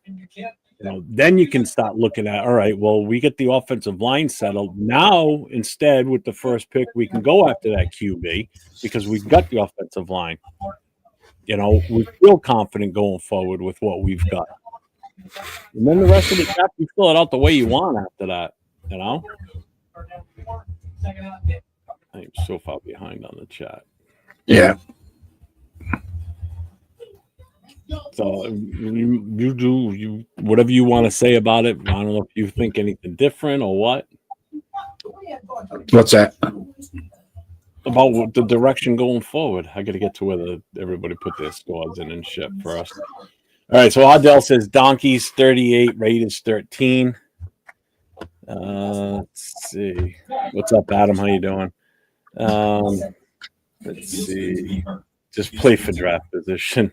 You know, then you can start looking at, all right, well, we get the offensive line settled. Now, instead, with the first pick, we can go after that QB because we've got the offensive line. You know, we feel confident going forward with what we've got. And then the rest of the cap, you fill it out the way you want after that, you know? I'm so far behind on the chat. Yeah. So you do whatever you want to say about it. I don't know if you think anything different or what. What's that? About the direction going forward. I got to get to where everybody put their scores in and shit first. All right, so Ardell says Donkeys 38, Raiders 13. Let's see. What's up, Adam? How you doing? Let's see. Just play for draft position.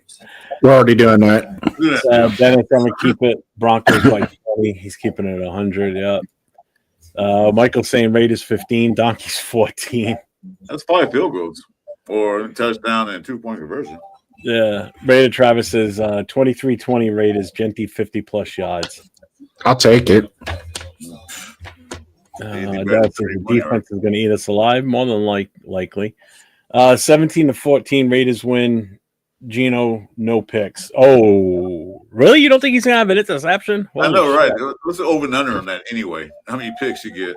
We're already doing that. Dennis, I'm going to keep it. Broncos by 20. He's keeping it at 100, yeah. Michael's saying Raiders 15, Donkeys 14. That's 5 field goals or a touchdown and 2-point conversion. Yeah. Raider Travis says 23-20 Raiders, Genty 50-plus yards. I'll take it. The defense is going to eat us alive, more than likely. 17-14 Raiders win. Gino, no picks. Oh, really? You don't think he's going to have an interception? I know, right? What's the over and under on that anyway? How many picks you get?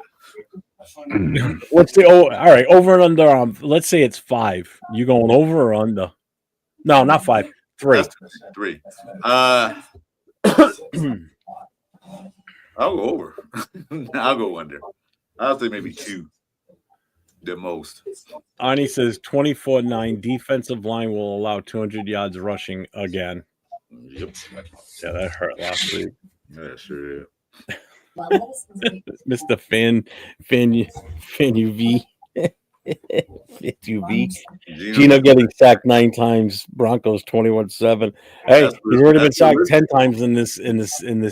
What's the all right, over and under? Let's say it's 5. You going over or under? No, not 5. 3. That's 3. I'll go over. I'll go under. I'll say maybe 2. The most. Arnie says 24-9 defensive line will allow 200 yards rushing again. Yep. Yeah, that hurt last week. Yeah, sure did. Mr. Fan UV. Gino getting sacked 9 times. Broncos 21-7. Hey, he's already been sacked 10 times in this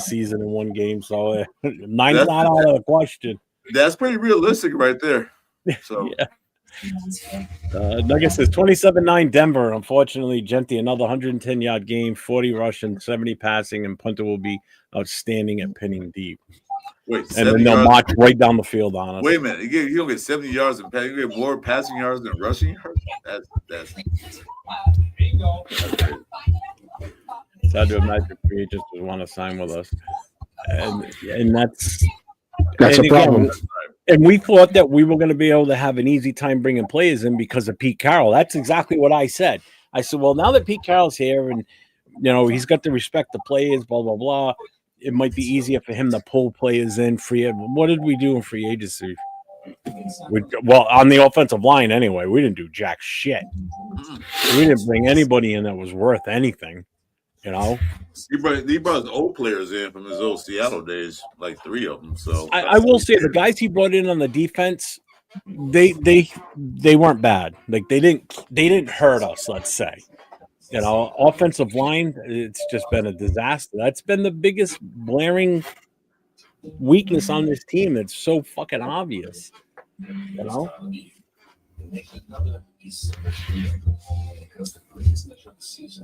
season in one game. So 9's not out of the question. That's pretty realistic right there. So yeah. Nugget says 27-9 Denver. Unfortunately, Genty another 110-yard game, 40 rushing, 70 passing, and punter will be outstanding at pinning deep. Wait, and then they'll march right down the field on us. Wait a minute, you don't get 70 yards and passing. You get more passing yards than rushing yards. That's it's hard to imagine free agents would want to sign with us, and that's a problem. And we thought that we were going to be able to have an easy time bringing players in because of Pete Carroll. That's exactly what I said. I said, well, now that Pete Carroll's here and, you know, he's got to respect the players, blah, blah, blah, it might be easier for him to pull players in free. What did we do in free agency? Well, on the offensive line anyway, we didn't do jack shit. We didn't bring anybody in that was worth anything. You know, he brought his old players in from his old Seattle days, like 3 of them. So I will say the guys he brought in on the defense, they weren't bad. Like they didn't hurt us. Let's say, you know, offensive line, it's just been a disaster. That's been the biggest blaring weakness on this team. It's so fucking obvious. You know.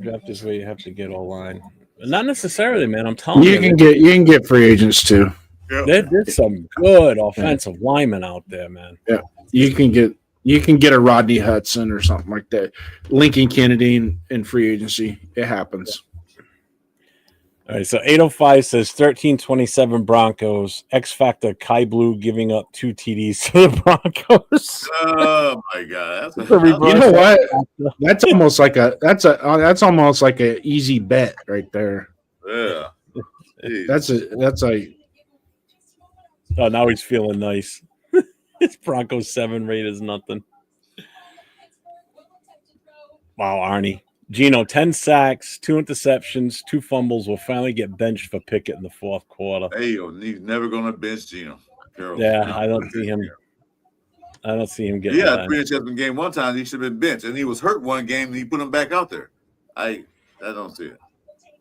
Draft is where you have to get all line. Not necessarily, man. I'm telling you. You can get free agents too. yeah. There's some good offensive linemen out there, man. Yeah, you can get a Rodney Hudson or something like that. Lincoln Kennedy in free agency. It happens. All right, so 805 says 13-27 Broncos. X Factor Kai Blue giving up 2 TDs to the Broncos. Oh my God, You know what? That's almost like a easy bet right there. Yeah. That's a Oh, now he's feeling nice. It's Broncos 7, Raiders nothing. Wow, Arnie. Gino, 10 sacks, 2 interceptions, 2 fumbles. Will finally get benched for Pickett in the 4th quarter. Hey, he's never gonna bench Gino. Yeah, I don't see him. I don't see him getting. Yeah, 3 interception game one time he should have been benched, and he was hurt one game and he put him back out there. I don't see it.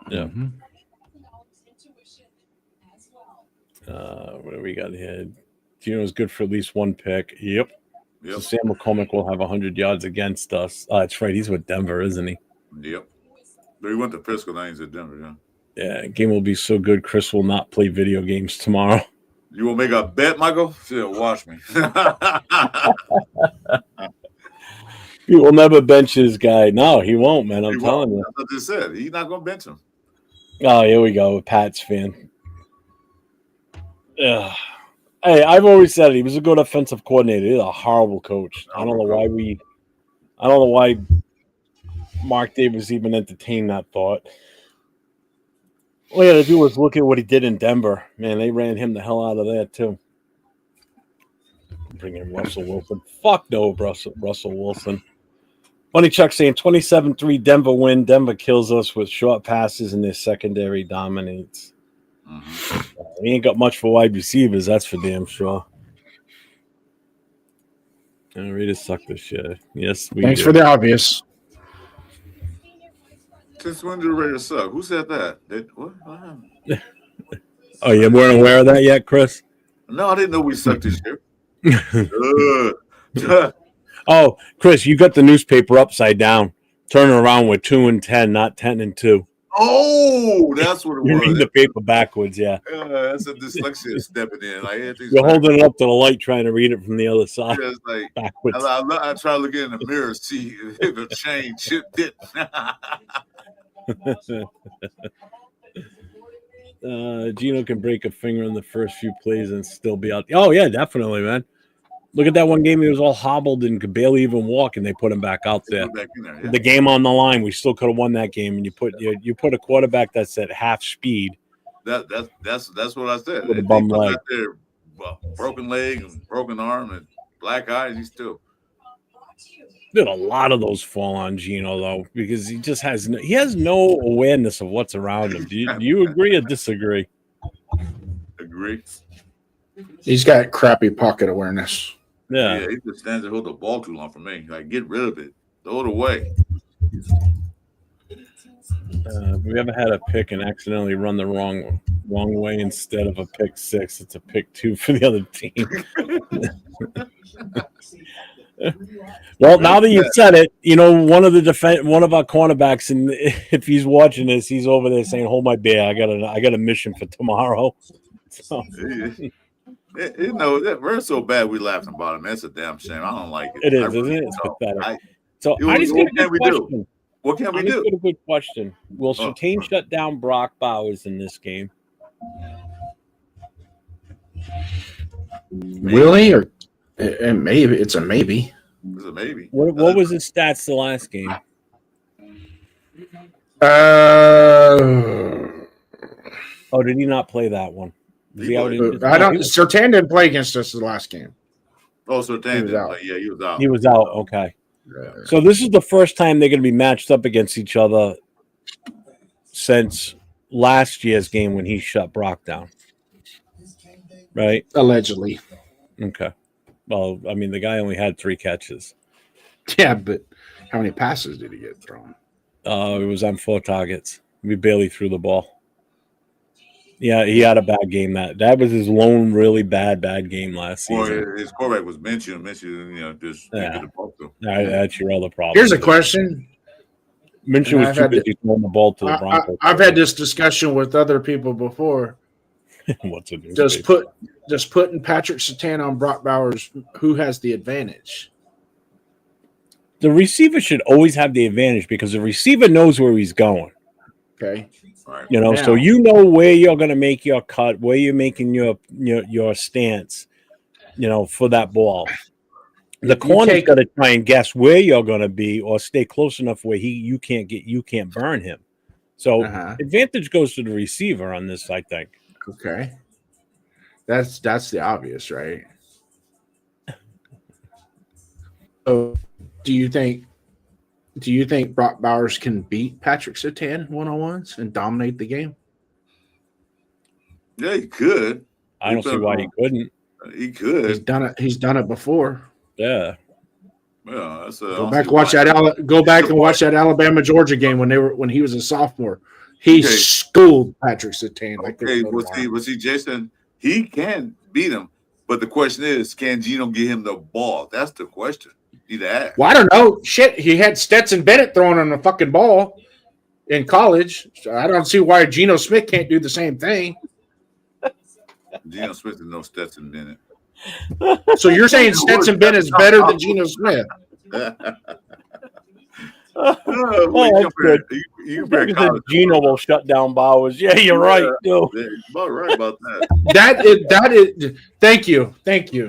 Yeah. What do we got here? Gino's good for at least 1 pick. Yep. So Sam McCormick will have 100 yards against us. That's right. He's with Denver, isn't he? Yep. But he went to Frisco, now he's at Denver, Yeah, game will be so good. Chris will not play video games tomorrow. You will make a bet, Michael? Still watch me. He will never bench his guy. No, he won't, man. I'm telling you. That's what I just said. He's not going to bench him. Oh, here we go. Pat's fan. Ugh. Hey, I've always said it. He was a good offensive coordinator. He's a horrible coach. I don't know why Mark Davis even entertained that thought. All you got to do is look at what he did in Denver. Man, they ran him the hell out of there, too. Bring in Russell Wilson. Fuck no, Russell Wilson. Funny Chuck saying 27-3 Denver win. Denver kills us with short passes and their secondary dominates. We ain't got much for wide receivers, that's for damn sure. And Raiders suck this shit. Yes, we Thanks do. for the obvious. Since when did the Raiders suck? Who said that? What happened? Oh, you weren't aware of that yet, Chris? No, I didn't know we sucked this year. Oh, Chris, you got the newspaper upside down. Turn it around with 2-10, not 10-2. Oh, that's what it You was. read the paper backwards, yeah. That's a dyslexia stepping in. Like, You're holding it up to the light trying to read it from the other side. Yeah, it's like, backwards. I try to look in the mirror, see if it changed. Shit did. Gino can break a finger in the first few plays and still be out. Oh, yeah, definitely, man. Look at that one game. He was all hobbled and could barely even walk, and they put him back out there. The game on the line, we still could have won that game. And you put a quarterback that's at half speed. That's what I said. With a bum leg. There, broken leg and broken arm and black eyes. He's still. Did a lot of those fall on Gino though, because he just has no awareness of what's around him. Do you agree or disagree? Agree. He's got crappy pocket awareness. Yeah, he just stands and hold the ball too long for me. Like, get rid of it, throw it away. We ever had a pick and accidentally run the wrong way instead of a pick 6. It's a pick 2 for the other team. Well, now that you said it, you know, one of our cornerbacks, and if he's watching this, he's over there saying, "Hold my beer, I got a mission for tomorrow." So. You know, we're so bad we laughing about him. That's a damn shame. I don't like it. It is, isn't it? It's pathetic. What can we do? What can we do? A good question. Will Surtain shut down Brock Bowers in this game? Will he? Or maybe it's a maybe. It's a maybe. What was his stats the last game? Oh, did he not play that one? Surtain didn't play against us the last game. Oh, Surtain didn't play. Yeah, he was out. He was out. Okay. So this is the first time they're going to be matched up against each other since last year's game when he shut Brock down. Right? Allegedly. Okay. Well, I mean, the guy only had 3 catches. Yeah, but how many passes did he get thrown? It was on 4 targets. We barely threw the ball. Yeah, he had a bad game. That was his lone really bad game last season. Well, his quarterback was Minshew, just Yeah. the ball to him. That's your other problem. Here's a question. Minshew was too busy throwing the ball to the Broncos. I've had this discussion with other people before. What's it? Just putting Patrick Surtain on Brock Bowers, who has the advantage? The receiver should always have the advantage because the receiver knows where he's going. Okay. Right. So you know where you're going to make your cut, where you're making your stance, for that ball. The corner's got to try and guess where you're going to be or stay close enough where you can't burn him. So advantage goes to the receiver on this, I think. Okay. That's the obvious, right? So do you think Brock Bowers can beat Patrick Surtain one-on-ones and dominate the game? Yeah, he could. I don't see why he couldn't. He could. He's done it before. Yeah. Yeah, go back and watch that Alabama Georgia game when he was a sophomore. He schooled Patrick Surtain. See, Jason, he can beat him, but the question is, can Geno get him the ball? That's the question. Well, I don't know. Shit, he had Stetson Bennett throwing on the fucking ball in college. So I don't see why Geno Smith can't do the same thing. Geno Smith is no Stetson Bennett. So you're saying Stetson Bennett is better than Geno Smith? Geno will shut down Bowers. Yeah, you're right. You're about right about that. That is. Thank you.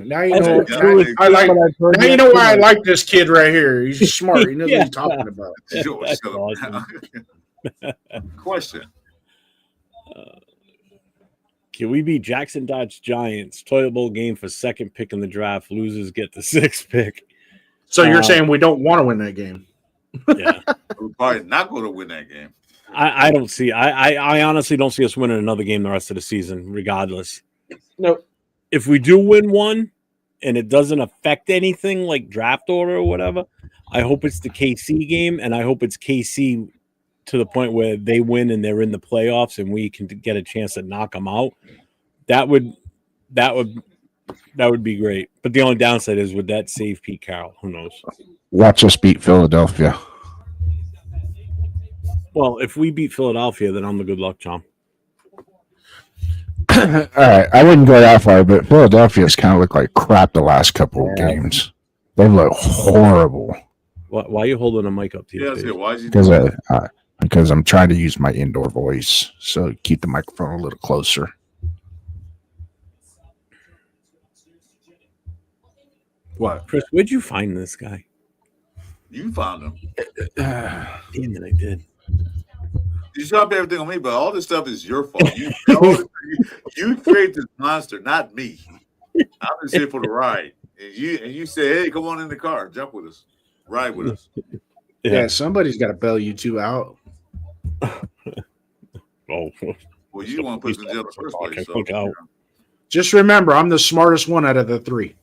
Now you know. Now you know why I like this kid right here. He's smart. He knows what he's talking about. Question. Can we beat Jackson Dodge Giants? Toilet Bowl game for second pick in the draft. Losers get the 6th pick. So you're saying we don't want to win that game? Yeah. We're probably not going to win that game. I don't see. I honestly don't see us winning another game the rest of the season, regardless. Nope. If we do win one and it doesn't affect anything like draft order or whatever, I hope it's the KC game, and I hope it's KC to the point where they win and they're in the playoffs and we can get a chance to knock them out. That would be great. But the only downside is, would that save Pete Carroll? Who knows? Watch us beat Philadelphia. Well, if we beat Philadelphia, then I'm the good luck charm. All right, I wouldn't go that far, but Philadelphia's kind of looked like crap the last couple of games. They look horrible. Why are you holding a mic up to you? Yeah, why is he because I'm trying to use my indoor voice, so keep the microphone a little closer. What, Chris? Where'd you find this guy? You found him. Damn it, I did. You shop everything on me, but all this stuff is your fault. You create this monster, not me. I'm just here for the ride. And you say, hey, come on in the car, jump with us, ride with us. Yeah, somebody's got to bail you two out. Oh, well, you want to put us in jail in the first place. So. Just remember, I'm the smartest one out of the 3.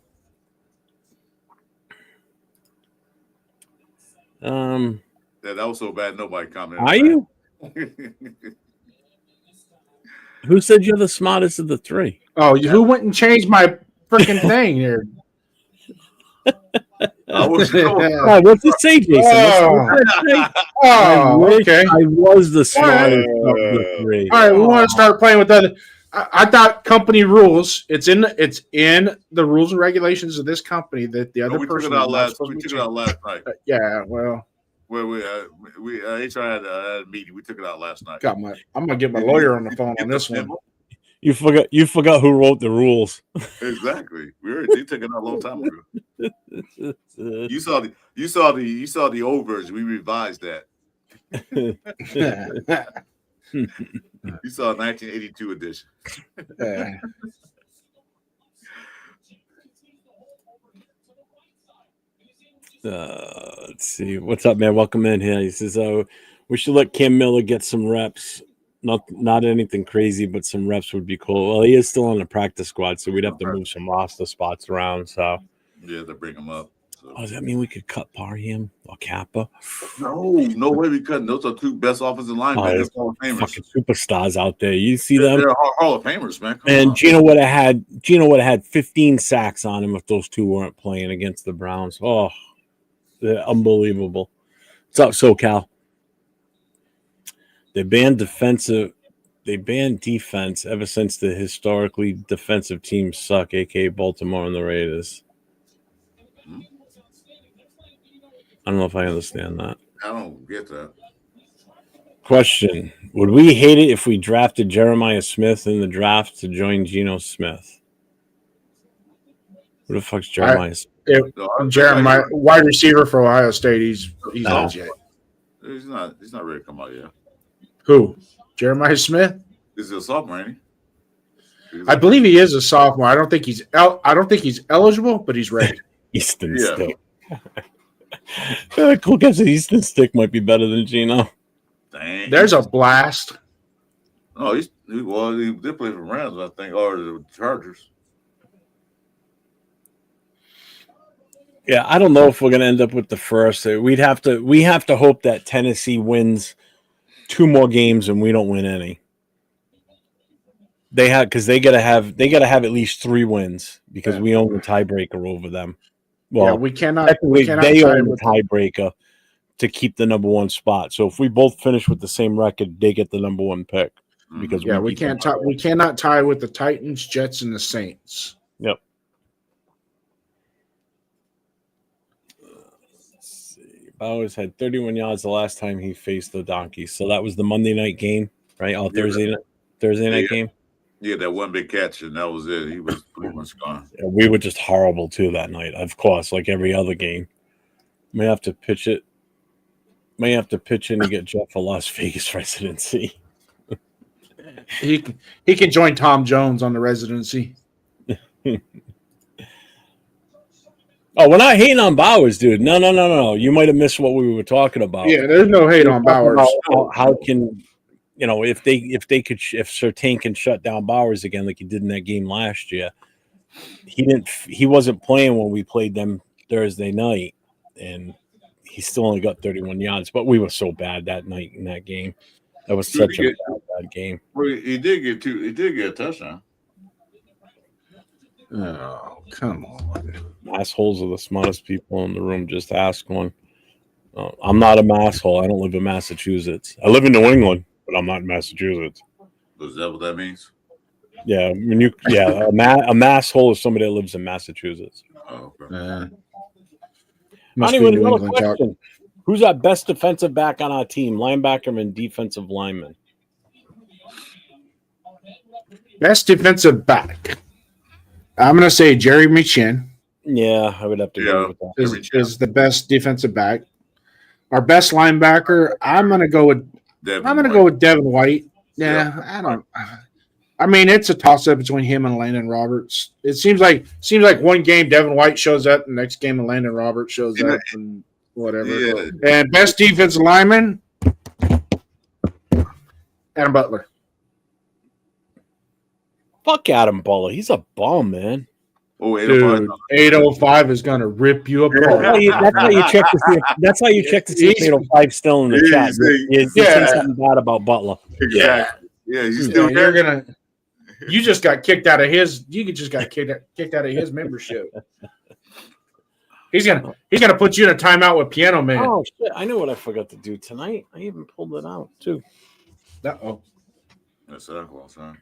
Yeah, that was so bad nobody commented. Are you? Who said you're the smartest of the 3? Oh, who went and changed my freaking thing here? What's it say, Jason? Okay. I was the smartest of the 3. All right, we want to start playing with that. I thought company rules. It's in the rules and regulations of this company that the other person. We took it out last night. Yeah, well. Where we HR had a meeting. We took it out last night. I'm gonna get my lawyer on the phone on this one. You forgot who wrote the rules. Exactly. They took it out a long time ago. You saw the old version. We revised that. You saw 1982 edition. Let's see. What's up, man? Welcome in here. He says, We should let Cam Miller get some reps. Not anything crazy, but some reps would be cool. Well, he is still on the practice squad, so we'd have to move some roster spots around. So Yeah, to bring him up. So. does that mean we could cut Parham or Kappa? No way we couldn't. Those are two best offensive linemen. They're Hall of Famers. Fucking superstars out there. You see them? They're Hall of Famers, man. And Gino would have had 15 sacks on him if those two weren't playing against the Browns. Oh, they're unbelievable. What's up, SoCal? They banned defense ever since the historically defensive teams suck, aka Baltimore and the Raiders. I don't know if I understand that. I don't get that. Question: would we hate it if we drafted Jeremiah Smith in the draft to join Geno Smith? Who the fuck's Jeremiah? Jeremiah, wide receiver for Ohio State. He's legit. He's not ready to come out yet. Who? Jeremiah Smith? Is he a sophomore, ain't he? I believe he is a sophomore. I don't think he's eligible, but he's ready. Easton Stick. Cool guess Easton Stick might be better than Gino. Dang. There's a blast. Oh, he did play for Rams, I think, or the Chargers. Yeah, I don't know if we're gonna end up with the first. We have to hope that Tennessee wins 2 more games and we don't win any. They gotta have at least 3 wins because we own the tiebreaker over them. Well, we cannot. They own the tiebreaker to keep the number 1 spot. So if we both finish with the same record, they get the number 1 pick. Because we can't tie. We cannot tie with the Titans, Jets, and the Saints. Yep. Bowers had 31 yards the last time he faced the Donkeys. So that was the Monday night game, right? Thursday night game. Yeah, that one big catch, and that was it. He was pretty much gone. Yeah, we were just horrible, too, that night. Of course, like every other game. May have to pitch in and get Jeff a Las Vegas residency. He can join Tom Jones on the residency. Oh, we're not hating on Bowers, dude. No. You might have missed what we were talking about. Yeah, there's no hate on Bowers. How can if Surtain can shut down Bowers again like he did in that game last year? He wasn't playing when we played them Thursday night, and he still only got 31 yards. But we were so bad that night in that game. That was such a bad game. Well, he did get 2. He did get a touchdown. Oh, come on. Assholes are the smartest people in the room. Just ask one. I'm not a asshole. I don't live in Massachusetts. I live in New England, but I'm not in Massachusetts. Is that what that means? Yeah, a masshole is somebody that lives in Massachusetts. Oh, okay. Anyway, another question. Who's our best defensive back on our team? Linebacker and defensive lineman. Best defensive back. I'm going to say Jerry McShin. Yeah, I would have to go with that. Is the best defensive back. Our best linebacker, I'm going to go with Devin White. Yeah. I mean, it's a toss-up between him and Landon Roberts. It seems like one game Devin White shows up, the next game Landon Roberts shows up, and whatever. Yeah. And best defensive lineman, Adam Butler. Fuck Adam Butler. He's a bum, man. Oh, 805. Dude, 805 is going to rip you apart. That's how you check to see. That's how you check to see if 805 still in the chat. You say something bad about Butler. Exactly. Yeah, he's still there. You just got kicked out of his. You just got kicked out of his membership. He's gonna put you in a timeout with Piano Man. Oh shit! I know what I forgot to do tonight. I even pulled it out too. Uh-oh. That's Santa Claus, huh?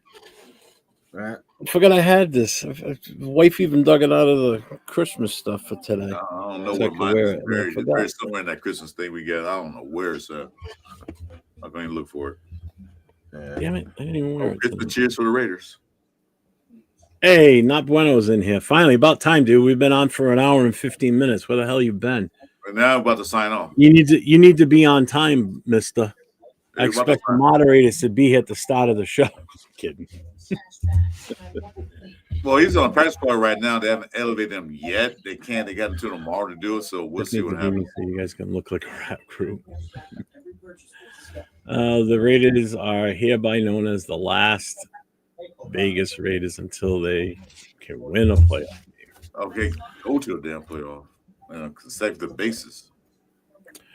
Right. I forgot I had this. The wife even dug it out of the Christmas stuff for today. I don't know what mine is. There's somewhere in that Christmas thing we get. I don't know where it's at. I'm going to look for it. Damn it. I didn't even wear it. Christmas cheers for the Raiders. Hey, Not Bueno's in here. Finally, about time, dude. We've been on for an hour and 15 minutes. Where the hell you been? Right now I'm about to sign off. You need to be on time, mister. I expect the moderators to be here at the start of the show. Just kidding. Well, he's on practice squad right now. They haven't elevated him yet. They can't. They got until tomorrow to do it. So we'll see what happens. So you guys can look like a rap group. The Raiders are hereby known as the last Vegas Raiders until they can win a playoff. Okay, go to a damn playoff on a consecutive basis.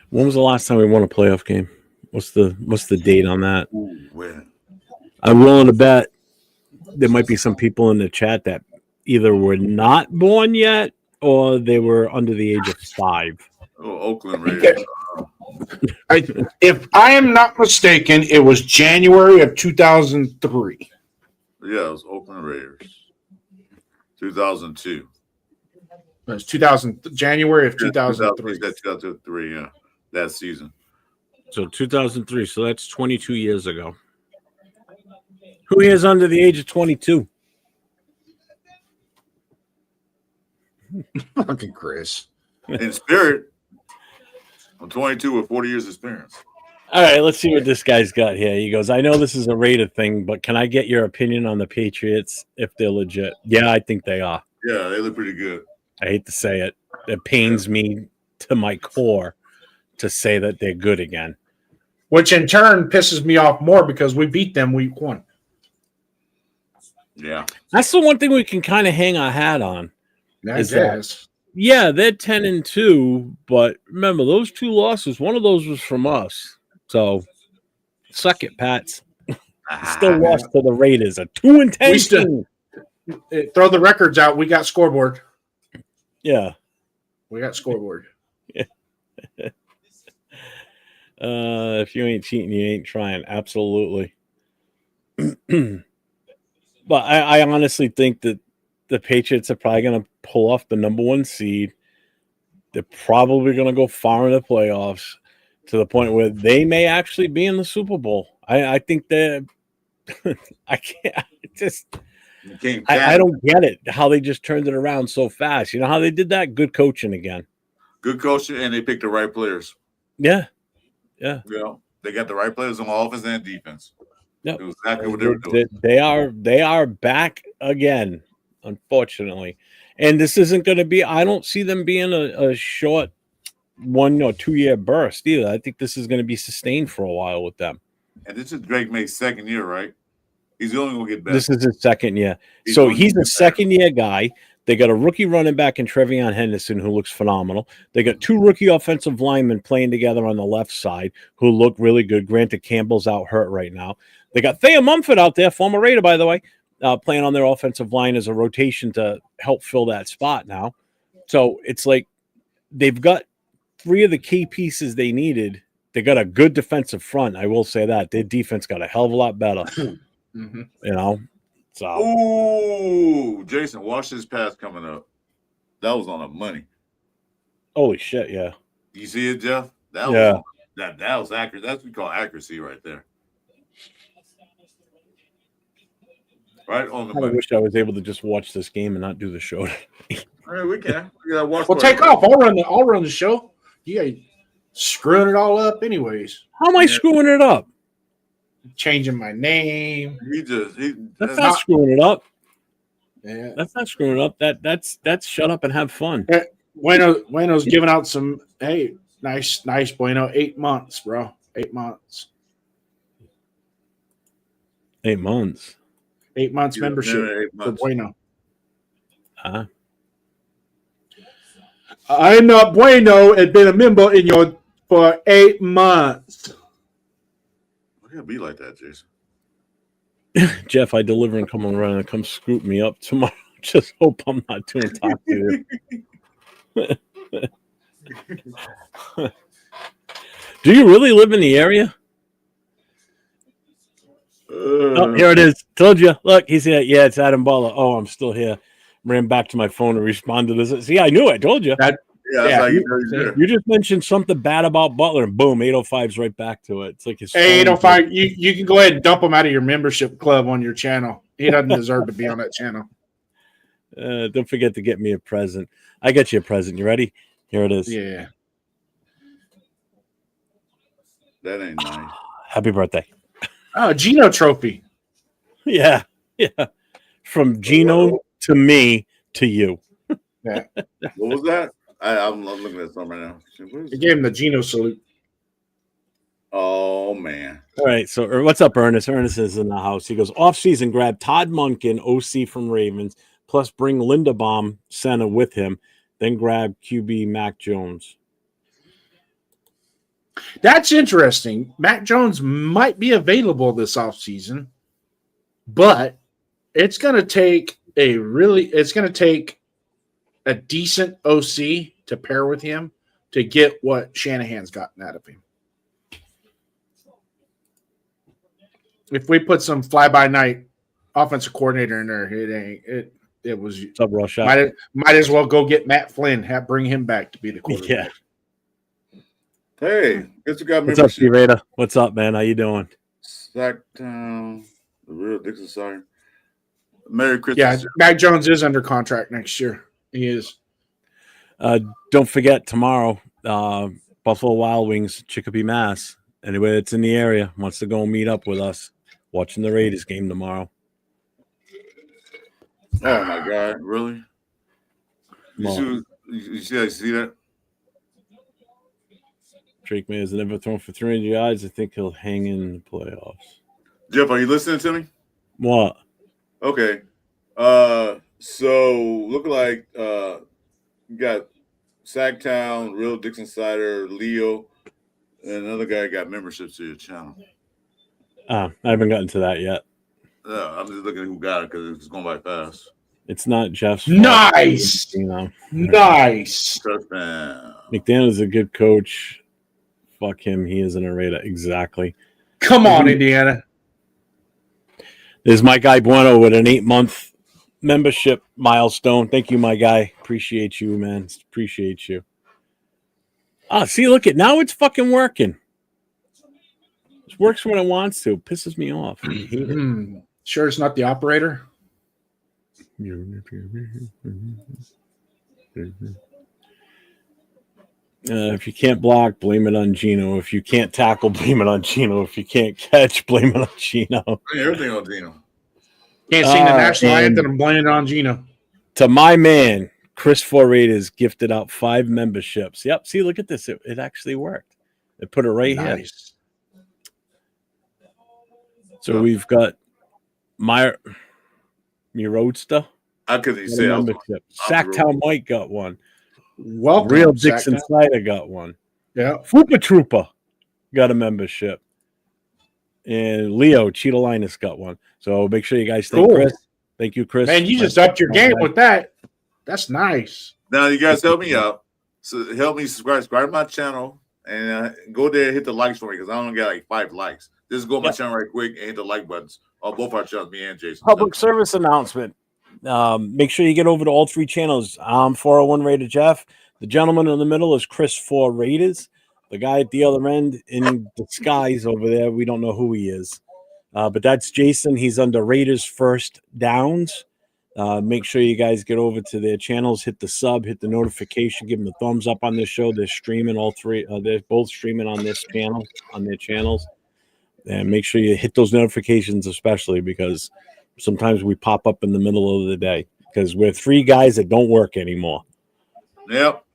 When was the last time we won a playoff game? What's the date on that? Ooh, when? I'm willing to bet there might be some people in the chat that either were not born yet or they were under the age of 5. Oh, Oakland Raiders. If I am not mistaken, it was January of 2003. Yeah, it was Oakland Raiders. 2002. It was January of 2003. 2003, yeah, that season. So 2003. So that's 22 years ago. Who is under the age of 22? Fucking Chris. In spirit, I'm 22 with 40 years experience. All right, let's see what this guy's got here. He goes, I know this is a Raider thing, but can I get your opinion on the Patriots if they're legit? Yeah, I think they are. Yeah, they look pretty good. I hate to say it. It pains me to my core to say that they're good again. Which in turn pisses me off more because we beat them week 1. Yeah. That's the one thing we can kind of hang our hat on. I guess. Yeah, they're 10-2, but remember those 2 losses, one of those was from us. So suck it, Pats. Still lost to the Raiders, a 2-10 We still team. throw the records out. We got scoreboard. Yeah. We got scoreboard. If you ain't cheating, you ain't trying. Absolutely. But I honestly think that the Patriots are probably going to pull off the number 1 seed. They're probably going to go far in the playoffs to the point where they may actually be in the Super Bowl. I think that I can't just I don't get it how they just turned it around so fast. You know how they did that? Good coaching again. Good coaching, and they picked the right players. Yeah. You know, they got the right players on offense and defense. Yep. It was exactly what they were doing. They are back again, unfortunately. And this isn't going to be, I don't see them being a short 1 or 2 year burst either. I think this is going to be sustained for a while with them. And this is Drake May's 2nd year, right? He's only going to get better. This is his 2nd year. He's a 2nd year guy. They got a rookie running back in Trevion Henderson who looks phenomenal. They got 2 rookie offensive linemen playing together on the left side who look really good. Granted, Campbell's out hurt right now. They got Thea Mumford out there, former Raider, by the way, playing on their offensive line as a rotation to help fill that spot now. So it's like they've got 3 of the key pieces they needed. They got a good defensive front. I will say that. Their defense got a hell of a lot better. You know? So. Ooh, Jason, watch this pass coming up. That was on the money. Holy shit, yeah. You see it, Jeff? That was accurate. That's what we call accuracy right there. Right on the money. I wish I was able to just watch this game and not do the show. All right, we can. We gotta watch. Well, take off. I'll run the show. You ain't screwing it all up, anyways. How am I screwing it up? Changing my name. That's not screwing it up. Yeah, that's not screwing it up. That's shut up and have fun. Bueno's giving out some. Hey, nice, Bueno. 8 months, bro. 8 months. 8 months. 8 months membership 8 months. for Bueno. I'm not Bueno and been a member in your for 8 months. Why gotta be like that, Jason? Jeff, I deliver and come around and come scoop me up tomorrow. Just hope I'm not doing talk to you. Do you really live in the area? Oh, here it is. Told you. Look, he's here. Yeah, it's Adam Butler. Oh, I'm still here. Ran back to my phone to respond to this. See, I knew it. I told you. You just mentioned something bad about Butler, and boom, 805's right back to it. It's like his 805. You can go ahead and dump him out of your membership club on your channel. He doesn't deserve to be on that channel. Don't forget to get me a present. I got you a present. You ready? Here it is. Yeah. That ain't nice. Happy birthday. Oh, Gino trophy. Yeah. From Gino to me to you. Yeah. What was that? I'm looking at something right now. He gave him the Gino salute. Oh, Oh man. All right. So, what's up, Ernest? Ernest is in the house. He goes off season. Grab Todd Monken, OC from Ravens, plus bring Linderbaum center with him. Then grab QB Mac Jones. That's interesting. Mac Jones might be available this offseason, but it's going to take a decent OC to pair with him to get what Shanahan's gotten out of him. If we put some fly-by-night offensive coordinator in there, it was What's up, Rorschach? might as well go get Matt Flynn, bring him back to be the quarterback. Yeah. Hey, guess you got What's up, membership. Raider? What's up, man? How you doing? Sacktown, the real Dixon Sire. Merry Christmas. Yeah, Mac Jones is under contract next year. He is. Don't forget tomorrow, Buffalo Wild Wings, Chicopee, Mass. Anybody that's in the area wants to go meet up with us, watching the Raiders game tomorrow. Oh my God, really? Well, You see that? Drake May has never thrown for 300 yards. I think he'll hang in the playoffs. Jeff, are you listening to me? What? Okay. So look like you got Sacktown, Real Dixon Cider, Leo, and another guy got memberships to your channel. I haven't gotten to that yet. Yeah, I'm just looking at who got it because it's going by fast. It's not Jeff's fault. Nice. You know, Nice. Touchdown. McDaniel's a good coach. Fuck him. He isn't a Raider. Exactly. Come on, Indiana. There's my guy Bueno with an 8-month membership milestone. Thank you, my guy. Appreciate you, man. Appreciate you. See, look at now it's fucking working. It works when it wants to. It pisses me off. I hate it. Sure it's not the operator? If you can't block, blame it on Gino. If you can't tackle, blame it on Gino. If you can't catch, blame it on Gino. Everything on Dino. Can't sing the national anthem and blame it on Gino. To my man, Chris4Raiders gifted out 5 memberships. Yep. See, look at this. It actually worked. They put it right here. So we've got my Roadster. How could he say membership? Sacktown Mike got one. Welcome, Real Dixon Cider got one. Yeah. Fupa Trooper got a membership. And Leo Cheetah Linus got one. So make sure you guys thank Chris. Thank you, Chris. Man, you just upped your game with that. That's nice. Now you guys help me out. So help me subscribe to my channel and go there and hit the likes for me because I only got like 5 likes. Just go on my channel right quick and hit the like buttons on both our channels, me and Jason. Public service announcement. Make sure you get over to all 3 channels. I'm 401 Raider Jeff. The gentleman in the middle is Chris4Raiders. The guy at the other end in disguise over there, we don't know who he is. But that's Jason. He's under Raiders1stDowns. Make sure you guys get over to their channels, hit the sub, hit the notification, give them the thumbs up on this show. They're streaming all 3. They're both streaming on this channel, on their channels. And make sure you hit those notifications, especially because sometimes we pop up in the middle of the day because we're 3 guys that don't work anymore. Yep.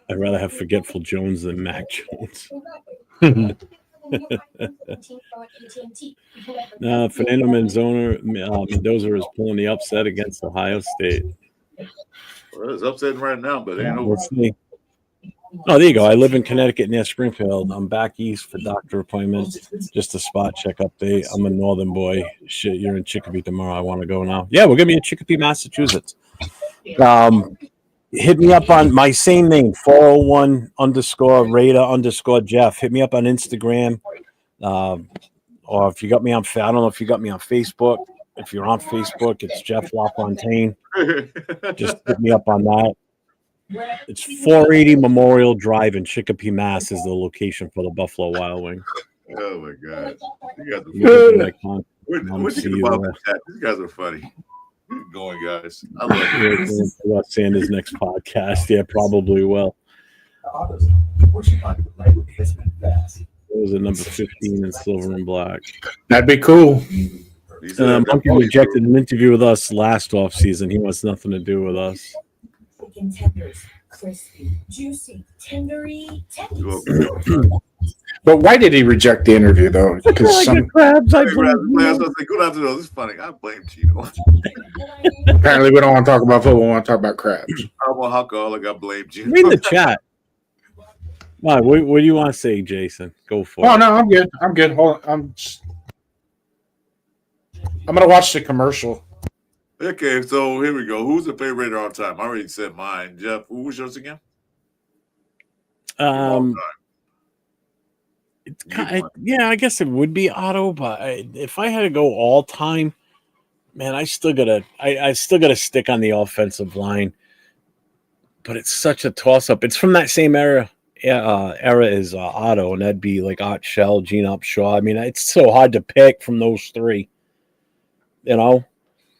I'd rather have Forgetful Jones than Mac Jones. Fernando Mendoza is pulling the upset against Ohio State. Well, it's upsetting right now, but ain't no. We'll see. Oh, there you go. I live in Connecticut near Springfield. I'm back east for doctor appointments. Just a spot check update. I'm a northern boy. Shit, you're in Chicopee tomorrow. I want to go now. Yeah, we're going to be in Chicopee, Massachusetts. Hit me up on my same name, 401_Raider_Jeff. Hit me up on Instagram. Or if you got me on, I don't know if you got me on Facebook. If you're on Facebook, it's Jeff LaFontaine. Just hit me up on that. It's 480 Memorial Drive in Chicopee, Mass. Is the location for the Buffalo Wild Wings. Oh my God! You guys What you about that? These guys are funny. Keep going, guys. I love it. About Sanders' next podcast. Yeah, probably will. Those are number 15 in silver and black. That'd be cool. Monkey rejected an interview with us last offseason. He wants nothing to do with us. Crispy, juicy, tendery, But why did he reject the interview though? Because some crabs. Hey, man, so I say, good afternoon. This is funny. I blame Gino. apparently we don't want to talk about football. We want to talk about crabs. I'm a alcoholic. I blame Gino. Read the chat. What do you want to say, Jason? Go for it. Oh no, I'm good. I'm good. Hold on. I'm gonna watch the commercial. Okay, so here we go. Who's the favorite Raider all time? I already said mine. Jeff, who was yours again? It's yeah, I guess it would be Otto, but if I had to go all time, man, I still gotta stick on the offensive line. But it's such a toss up. It's from that same era as Otto, and that'd be like Art Shell, Gene Upshaw. I mean, it's so hard to pick from those three, you know.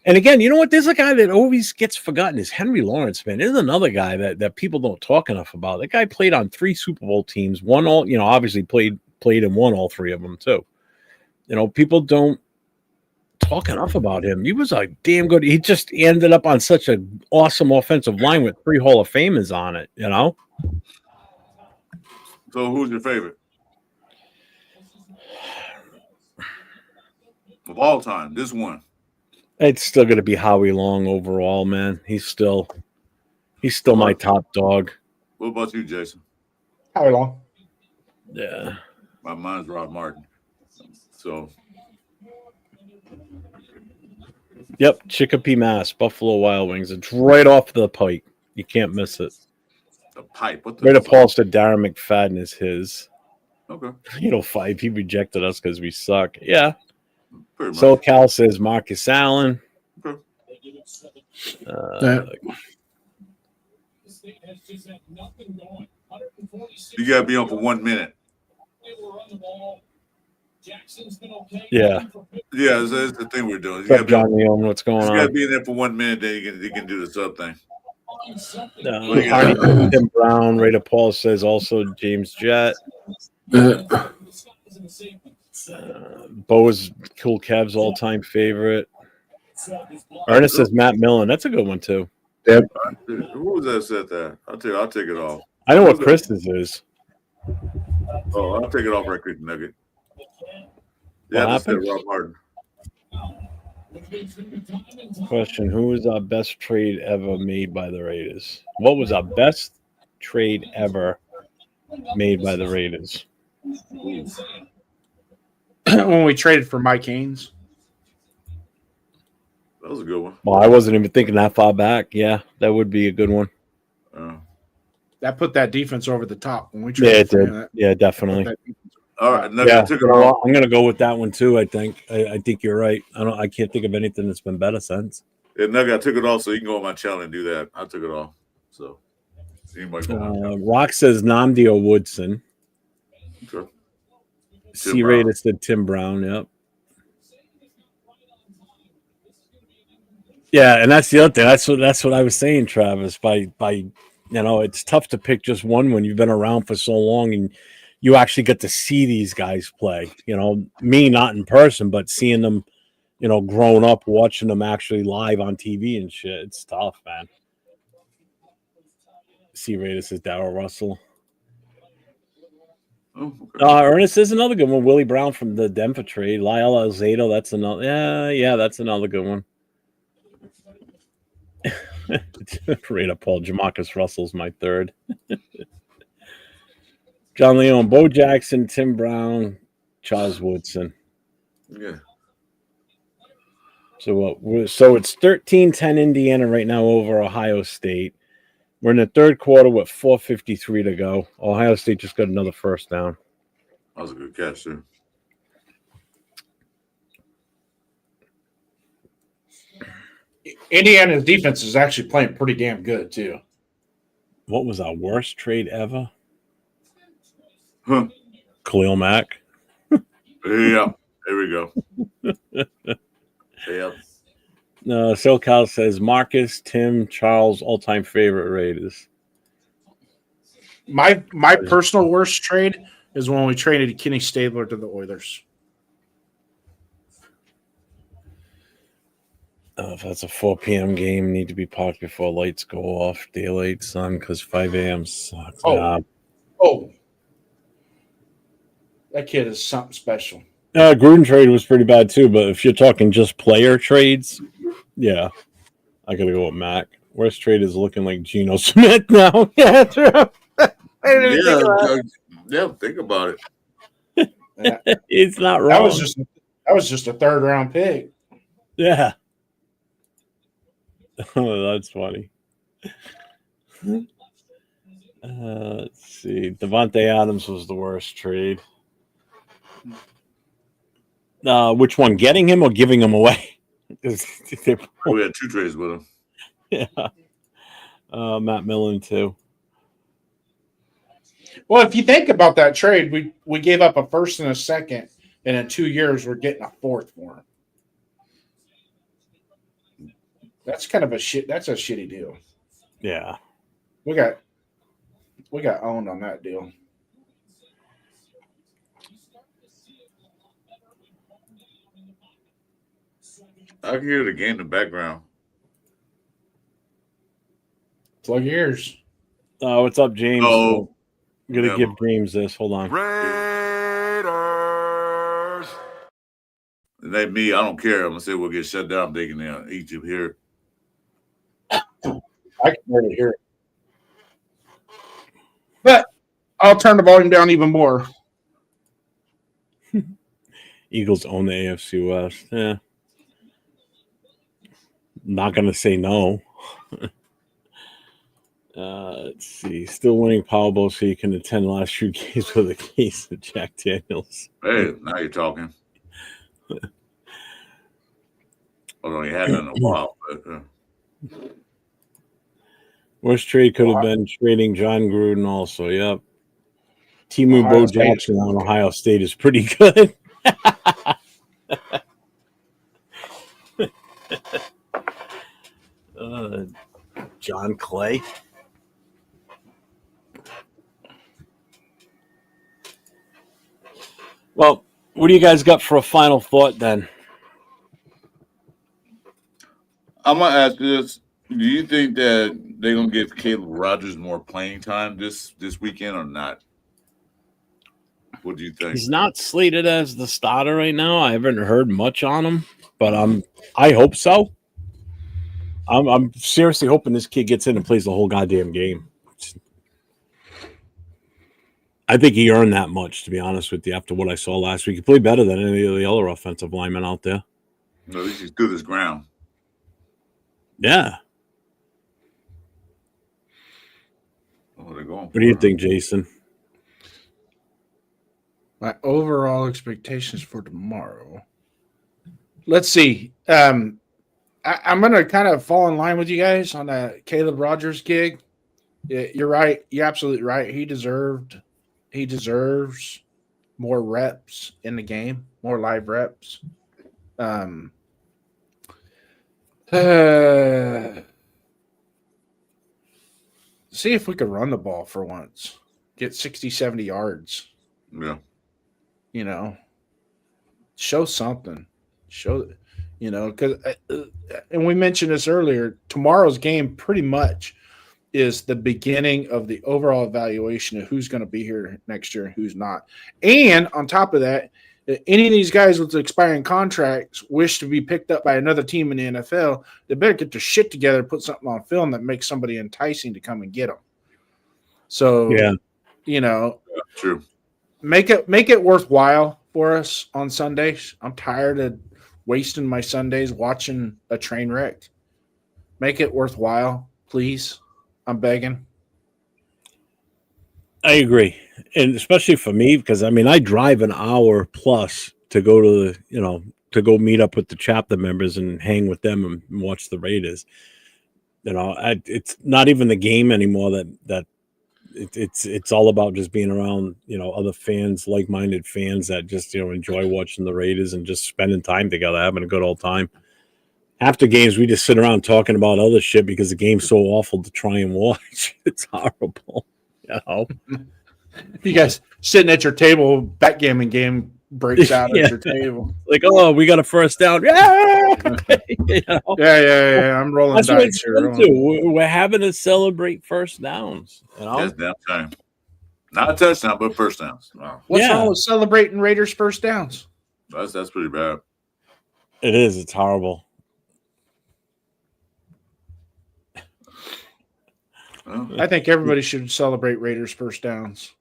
And again, you know what? There's a guy that always gets forgotten is Henry Lawrence, man. There's another guy that people don't talk enough about. That guy played on 3 Super Bowl teams, won all, you know, obviously played and won all 3 of them too. You know, people don't talk enough about him. He was a damn good. He just ended up on such an awesome offensive line with 3 Hall of Famers on it, you know? So who's your favorite? Of all time, this one. It's still going to be Howie Long overall, man. He's still my top dog. What about you, Jason? How long? Yeah. Mine's Rod Martin. So. Yep, Chicopee, Mass, Buffalo Wild Wings. It's right off the pike. You can't miss it. The pipe. What the Right up Paul said Darren McFadden is his. Okay. You know, 5. He rejected us because we suck. Yeah. Pretty much. So Cal says Marcus Allen. Okay. You gotta be on for 1 minute. Yeah. Yeah, that's the thing we're doing. You What's up, John Leon? What's going gotta on? be in there for 1 minute, then you can do the sub thing. Tim Brown, Raider Paul says also James Jett. Bo is Cool Cavs all-time favorite. Ernest says Matt Millen. That's a good one too. Yep. Who was that said that? I'll take it off. I know what Chris's is. Oh, I'll take it off right quick, Nugget. Yeah, that's it, Rob Martin. Question: who was our best trade ever made by the Raiders? What was our best trade ever made by the Raiders? When we traded for Mike Haynes. That was a good one. Well, I wasn't even thinking that far back. Yeah, that would be a good one. That put that defense over the top when we Yeah, it traded. did. Yeah, definitely. All right, Nugget, Yeah, took it off. I'm gonna go with that one too. I think you're right. I can't think of anything that's been better since. Yeah, Nugget, I took it off, so you can go on my channel and do that. I took it off. So anybody Rock says Namdi Woodson. Okay. C-Raiders said Tim Brown. Yep. Yeah, and that's the other thing. That's what I was saying, Travis. By it's tough to pick just one when you've been around for so long and you actually get to see these guys play. You know, me not in person, but seeing them, growing up, watching them actually live on TV and shit. It's tough, man. C-Raiders says Darryl Russell. Oh, okay. Ernest is another good one. Willie Brown from the Denver trade. Lyle Alzado, that's another. Yeah, that's another good one. Right up, Paul. Jamarcus Russell's my third. John Leon, Bo Jackson, Tim Brown, Charles Woodson. Yeah. So it's 13-10 Indiana right now over Ohio State. We're in the third quarter with 4:53 to go. Ohio State just got another first down. That was a good catch, too. Indiana's defense is actually playing pretty damn good, too. What was our worst trade ever? Huh. Khalil Mack. Yeah, there we go. Yeah. SoCal says Marcus, Tim, Charles, all-time favorite Raiders. My personal worst trade is when we traded Kenny Stabler to the Oilers. If that's a 4 p.m. game, need to be parked before lights go off. Daylight, sun, because 5 a.m. sucks. Oh, that kid is something special. Gruden trade was pretty bad too, but if you're talking just player trades, yeah, I gotta go with Mac. Worst trade is looking like Geno Smith now. Yeah, true. Think about it. Yeah. It's not wrong. That was just a 3rd round pick. Yeah. Oh, that's funny. Let's see. Devontae Adams was the worst trade. Which one? Getting him or giving him away? We had 2 trades with him. Yeah. Matt Millen too. Well, if you think about that trade, we gave up a 1st and a 2nd, and in 2 years we're getting a 4th for him. That's kind of that's a shitty deal. Yeah. We got owned on that deal. I can hear the game in the background. Plug your ears. What's up, James? Oh, I'm gonna give Dreams this. Hold on. Raiders. It ain't me. I don't care. I'm gonna say we'll get shut down. They can eat you here. I can barely hear it. But I'll turn the volume down even more. Eagles own the AFC West. Yeah. Not gonna say no. Let's see. Still winning Powerball, so you can attend last few games with a case of Jack Daniels. Hey, now you're talking. Although he hadn't in a while. But, Worst trade could have been trading John Gruden also. Yep. Timu Bo Jackson on Ohio State is pretty good. John Clay. Well, what do you guys got for a final thought then? I'm gonna ask this: do you think that they're gonna give Caleb Rogers more playing time this weekend or not? What do you think? He's not slated as the starter right now. I haven't heard much on him, but I hope so. I'm seriously hoping this kid gets in and plays the whole goddamn game. I think he earned that much, to be honest with you, after what I saw last week. He played better than any of the other offensive linemen out there. No, at least he stood his ground. Yeah. What do you think, Jason? My overall expectations for tomorrow. Let's see. I'm going to kind of fall in line with you guys on that Caleb Rogers gig. You're right. You're absolutely right. He deserves more reps in the game, more live reps. See if we could run the ball for once. Get 60, 70 yards. Yeah. You know, show something. Show, you know, because, and we mentioned this earlier, tomorrow's game pretty much is the beginning of the overall evaluation of who's going to be here next year and who's not. And on top of that, any of these guys with expiring contracts wish to be picked up by another team in the NFL, they better get their shit together and put something on film that makes somebody enticing to come and get them. So, yeah, you know, yeah, true. Make it worthwhile for us on Sundays. I'm tired of wasting my Sundays watching a train wreck. Make it worthwhile, please. I'm begging. I agree. And especially for me, because I mean, I drive an hour plus to go to the, you know, to go meet up with the chapter members and hang with them and watch the Raiders. You know, it's not even the game anymore that it's all about just being around, you know, other fans, like-minded fans that just, you know, enjoy watching the Raiders and just spending time together, having a good old time. After games, we just sit around talking about other shit because the game's so awful to try and watch. It's horrible. You know? You guys sitting at your table, backgammon game, breaks out Yeah. at your table. Like, oh, we got a first down. Yeah, you know? Yeah. I'm rolling That's what dice it's here. come to. We're having to celebrate first downs. You know? That's damn time. Not a touchdown, but first downs. Wow. What's wrong with celebrating Raiders first downs? That's pretty bad. It is. It's horrible. Well, I think everybody should celebrate Raiders first downs.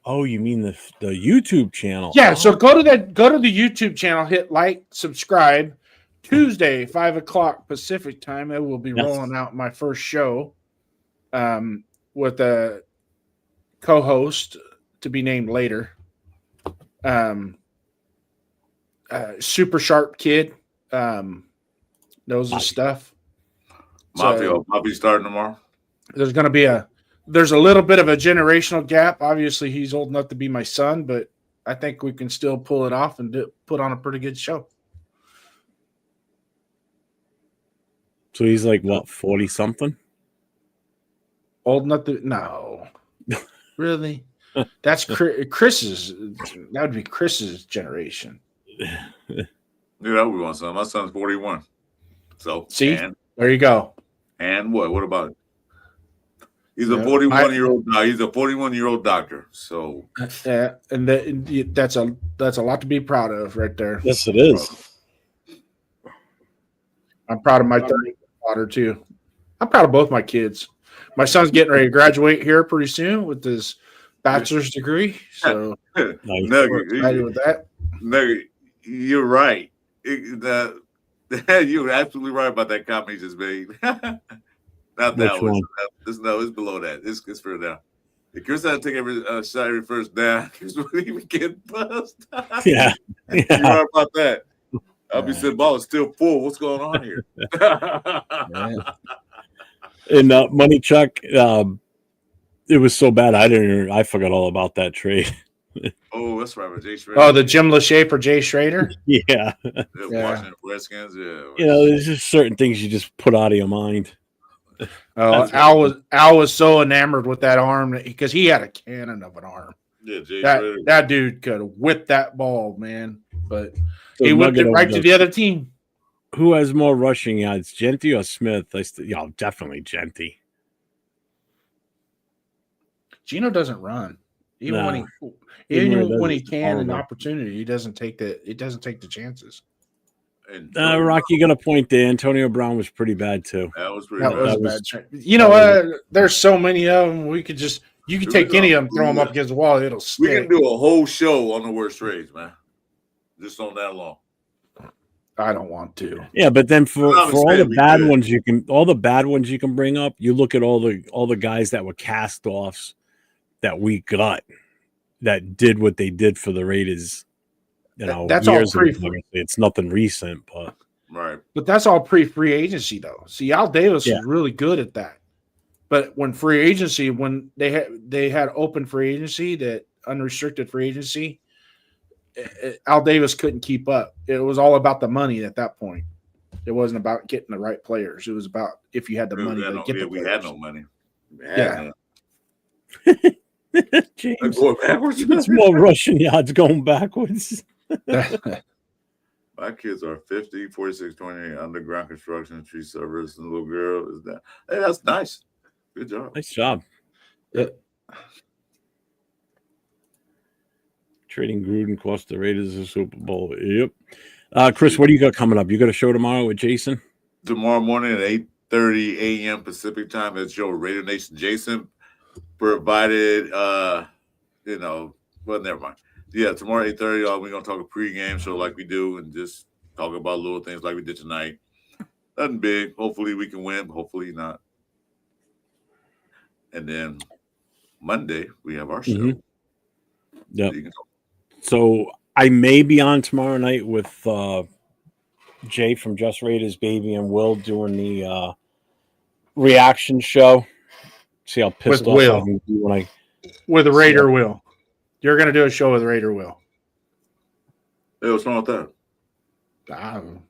Oh, you mean the YouTube channel? Yeah, so go to the YouTube channel, hit like, subscribe. Tuesday, 5:00 Pacific time, I will be Yes. rolling out my first show with a co-host to be named later. Super sharp kid, knows his stuff. Mafia starting tomorrow. There's going to be there's a little bit of a generational gap. Obviously, he's old enough to be my son, but I think we can still pull it off and put on a pretty good show. So he's like, what, 40 something? Old enough to no, really? That's Chris's. That would be Chris's generation. Yeah, we want some. My son's 41. So See, there you go. And what? What about it? He's a 41-year-old. He's a 41-year-old doctor. So yeah, and that's a lot to be proud of, right there. Yes, it is. I'm proud of my 30 daughter too. I'm proud of both my kids. My son's getting ready to graduate here pretty soon with his bachelor's degree. So Nugget, excited with that. Nugget, you're right. You're absolutely right about that comment you just made. Not that one. It's below that. It's further down. If Chris had to take every shot every first down, Chris wouldn't even get buzzed. Yeah. You're right about that. I'll be saying ball is still full. What's going on here? And Money Chuck, it was so bad I forgot all about that trade. Oh, that's right, Jay Schrader. Oh, the Jim Lachey for Jay Schrader. Yeah. Washington Redskins. Yeah. You know, there's just certain things you just put out of your mind. Oh, Al was so enamored with that arm because he had a cannon of an arm. Yeah, that dude could whip that ball, man. But so he whipped it right to the other team. Who has more rushing yards, Genty or Smith? Definitely Genty. Gino doesn't run. Even when he can an opportunity, he doesn't take the chances. Rocky, you got a point there. Antonio Brown was pretty bad too. That was pretty bad. You know what? There's so many of them. You could take any of them, throw them up against the wall. It'll stick. We can do a whole show on the worst trades, man. Just on that long. I don't want to. Yeah, but then for all the bad ones you can bring up, you look at all the guys that were cast offs that we got that did what they did for the Raiders. You know, that's all it's nothing recent, but right. But that's all pre-free agency though. See, Al Davis is really good at that. But when free agency, when they had open free agency, that unrestricted free agency, Al Davis couldn't keep up. It was all about the money at that point. It wasn't about getting the right players. It was about if you had the money to get the players. We had no money. Yeah. James, it's more rushing yards going backwards. My kids are 50, 46, 28, underground construction, tree service, and the little girl is that. Hey, that's nice. Good job. Nice job. Yeah. Trading Gruden cost the Raiders a Super Bowl. Yep. Chris, what do you got coming up? You got a show tomorrow with Jason? Tomorrow morning at 8:30 a.m. Pacific time at show Raider Nation Jason. Provided, well, never mind. Yeah, tomorrow 8:30, we're going to talk a pregame show like we do and just talk about little things like we did tonight. Nothing big. Hopefully we can win, but hopefully not. And then Monday, we have our show. Mm-hmm. Yeah. So I may be on tomorrow night with Jay from Just Raiders Baby and Will doing the reaction show. See how pissed off I can be when with Raider Will. You're going to do a show with Raider Will. Hey, what's wrong with that? I don't know.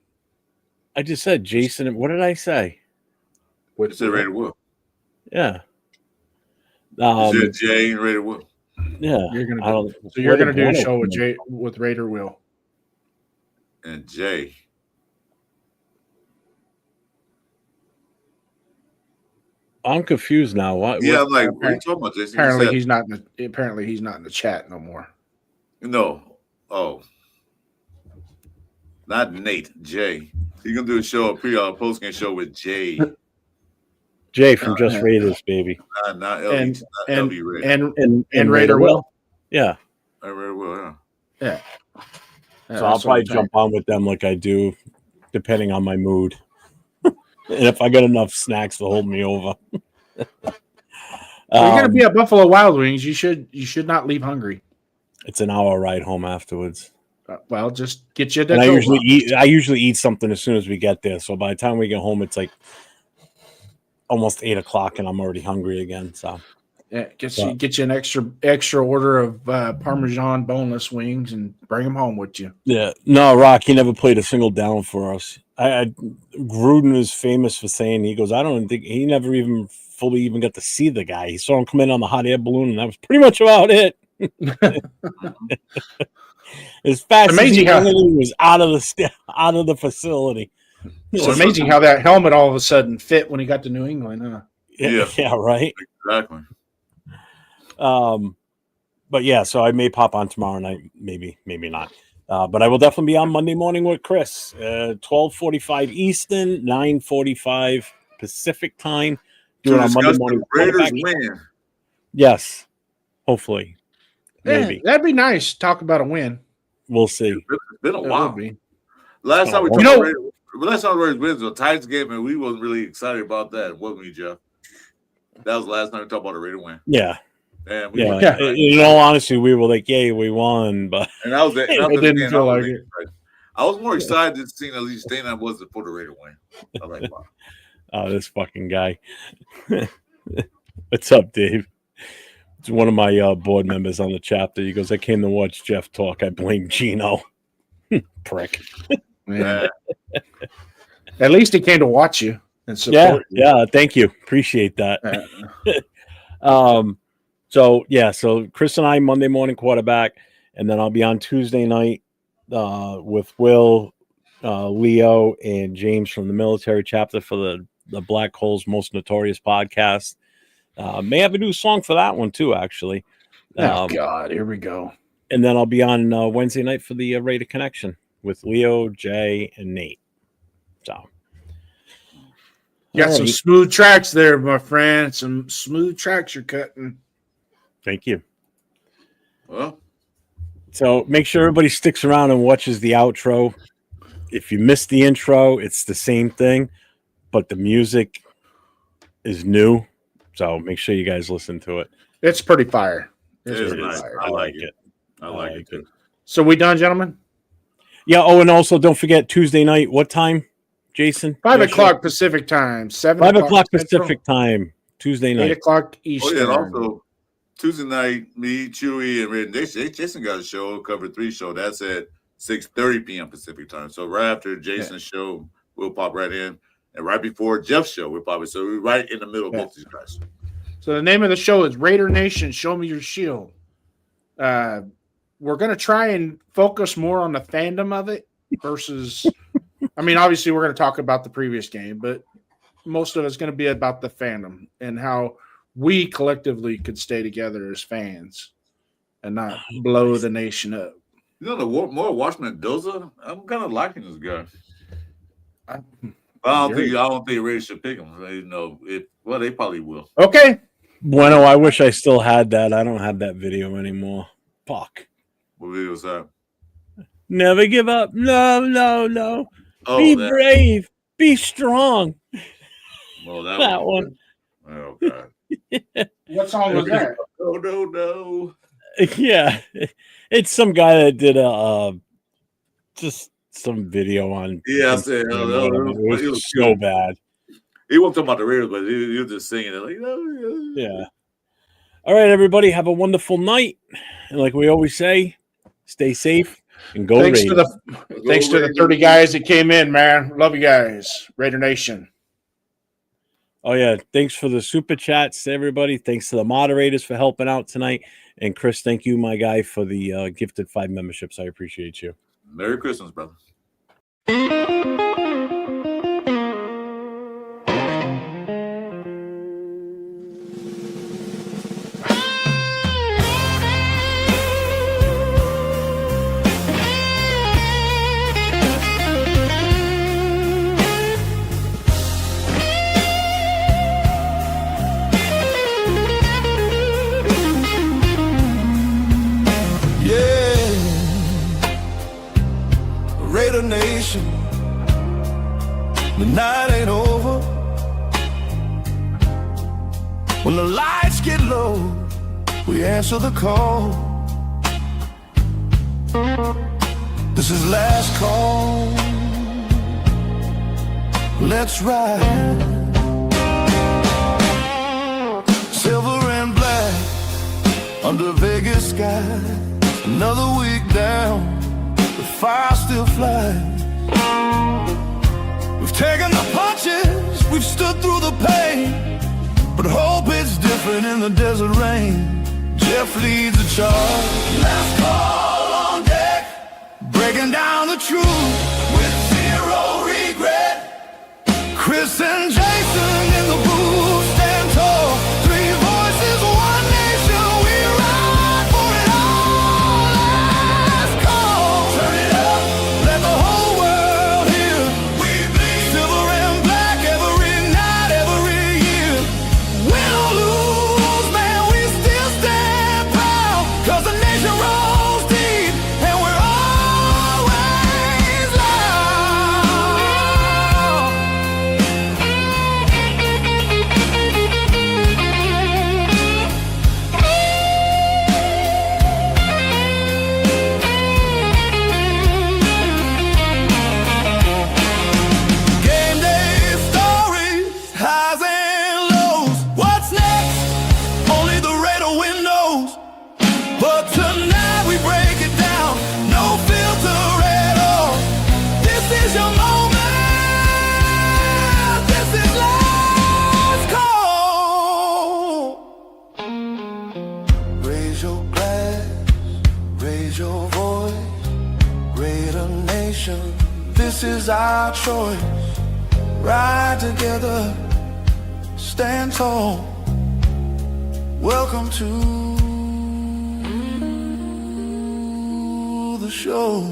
I just said Jason. What did I say? You said Raider Will. Yeah. You said Jay and Raider Will. Yeah. You're gonna I don't. so you're gonna do a Bueno show with come in. with Raider Will. And Jay. I'm confused now. What? Yeah, what- I'm like, what are you talking about, Jason? You Apparently said- he's not in the chat no more. No. Oh. Not Nate. Jay. He's gonna do a show, a post game show with Jay. Jay from Just Raiders, baby. Not LB. And Not LB Raider. and Raider Will. Yeah. I Raider Will, Yeah. So I'll probably jump on with them like I do, depending on my mood. And if I got enough snacks to hold me over. You're gonna be at Buffalo Wild Wings. You should not leave hungry. It's an hour ride home afterwards. Well, just get you. And I usually eat something as soon as we get there. So by the time we get home, it's like almost 8 o'clock, and I'm already hungry again. So yeah, get you an extra order of Parmesan boneless wings and bring them home with you. yeah, no, Rock, he never played a single down for us. Gruden is famous for saying, he goes, I don't think he never even fully got to see the guy. He saw him come in on the hot air balloon, and that was pretty much about it. As fast Amazing as how he was out of the facility. It's amazing how that helmet all of a sudden fit when he got to New England, huh? Yeah, right. Exactly. But yeah, so I may pop on tomorrow night, maybe not. But I will definitely be on Monday morning with Chris, 12:45 Eastern, 9:45 Pacific time. Do it on Monday morning. The Raiders win. Yes, hopefully. Yeah, Maybe that'd be nice. Talk about a win. we'll see. It's been a It while. would be. Last time we You talked know- about Raiders, last time the Raiders wins was a Titans game, and we wasn't really excited about that, wasn't we, Jeff? That was the last time we talked about a Raider win. Yeah, And we yeah. weren't Yeah. excited. In all honesty, we were like, "Yay, we won!" But And that was it. It didn't feel like it. I was more excited to see Allegiant Stadium than I was for the Raider win. I was like, wow. oh, this fucking guy. What's up, Dave? It's one of my board members on the chapter. He goes, "I came to watch Jeff talk. I blame Gino." Prick. Yeah. At least he came to watch you and support you. Yeah. Thank you. Appreciate that. So Chris and I Monday morning quarterback, and then I'll be on Tuesday night with Will, Leo, and James from the military chapter for the Black Hole's Most Notorious podcast. May have a new song for that one too, actually. Oh God, here we go. And then I'll be on Wednesday night for the Raider Connection with Leo, Jay, and Nate. So You got some smooth tracks there, my friend. Some smooth tracks you're cutting. thank you. Well, So make sure everybody sticks around and watches the outro. If you missed the intro, it's the same thing, but the music is new. So make sure you guys listen to it. It's pretty fire. it It's is pretty nice. fire. I like it. I like like it too. So we done, gentlemen? Yeah. Oh, and also don't forget Tuesday night. What time, Jason? 5 Your o'clock show? Pacific time. 7 5 o'clock Central, Pacific time. Tuesday 8 night. o'clock Oh, Eastern. yeah, and also Tuesday night, me, Chewy, and Red Jason got a show, cover 3 show. That's at 6:30 p.m. Pacific time. So right after Jason's show, we'll pop right in. And right before Jeff's show, we'll probably we're right in the middle of both these guys. So the name of the show is Raider Nation, Show Me Your Shield. We're going to try and focus more on the fandom of it versus, I mean, obviously we're going to talk about the previous game, but most of it's going to be about the fandom and how we collectively could stay together as fans and not blow the nation up. You know, the more Watchman Doza, I'm kind of liking this guy. I don't think Raiders should pick him. You know, they probably will. Okay. Bueno, I wish I still had that. I don't have that video anymore. Fuck. What video was that? Never give up. No. Oh, Be that. brave. Be strong. Well, That one. Oh God. What song was that? Oh no. Yeah. It's some guy that did just some video on. Yeah, I said, It was so bad. He wasn't talking about the Raiders, but he was just singing it. Like, Yeah. All right, everybody. Have a wonderful night. And like we always say, stay safe and go Thanks Raiders. to the 30 guys that came in, man. Love you guys. Raider Nation. Oh, yeah. Thanks for the super chats, everybody. Thanks to the moderators for helping out tonight. And Chris, thank you, my guy, for the gifted 5 memberships. I appreciate you. Merry Christmas, brother. Raider Nation, the night ain't over. When the lights get low, we answer the call. This is last call. Let's ride. Silver and black under Vegas sky. Another week down, the fire still flies. We've taken the punches, we've stood through the pain, but hope it's different in the desert rain. Jeff leads the charge. Last call on deck, breaking down the truth with zero regret. Chris and Jason in the booth stand tall. 3 voices, 1 nation, we ride for it all. Last call. Turn it up, let the whole world hear. We bleed silver and black every night, every year. Win or lose, man, we still stand proud. 'Cause the nation rolls deep and we're always loud. Game day stories, highs and lows. What's next? Only the Raider wind knows. But tonight we break it down, no filter at all. This is your moment. This is last call. Raise your glass, raise your voice. Raider Nation, this is our choice. Ride together, stand tall. Welcome to the show.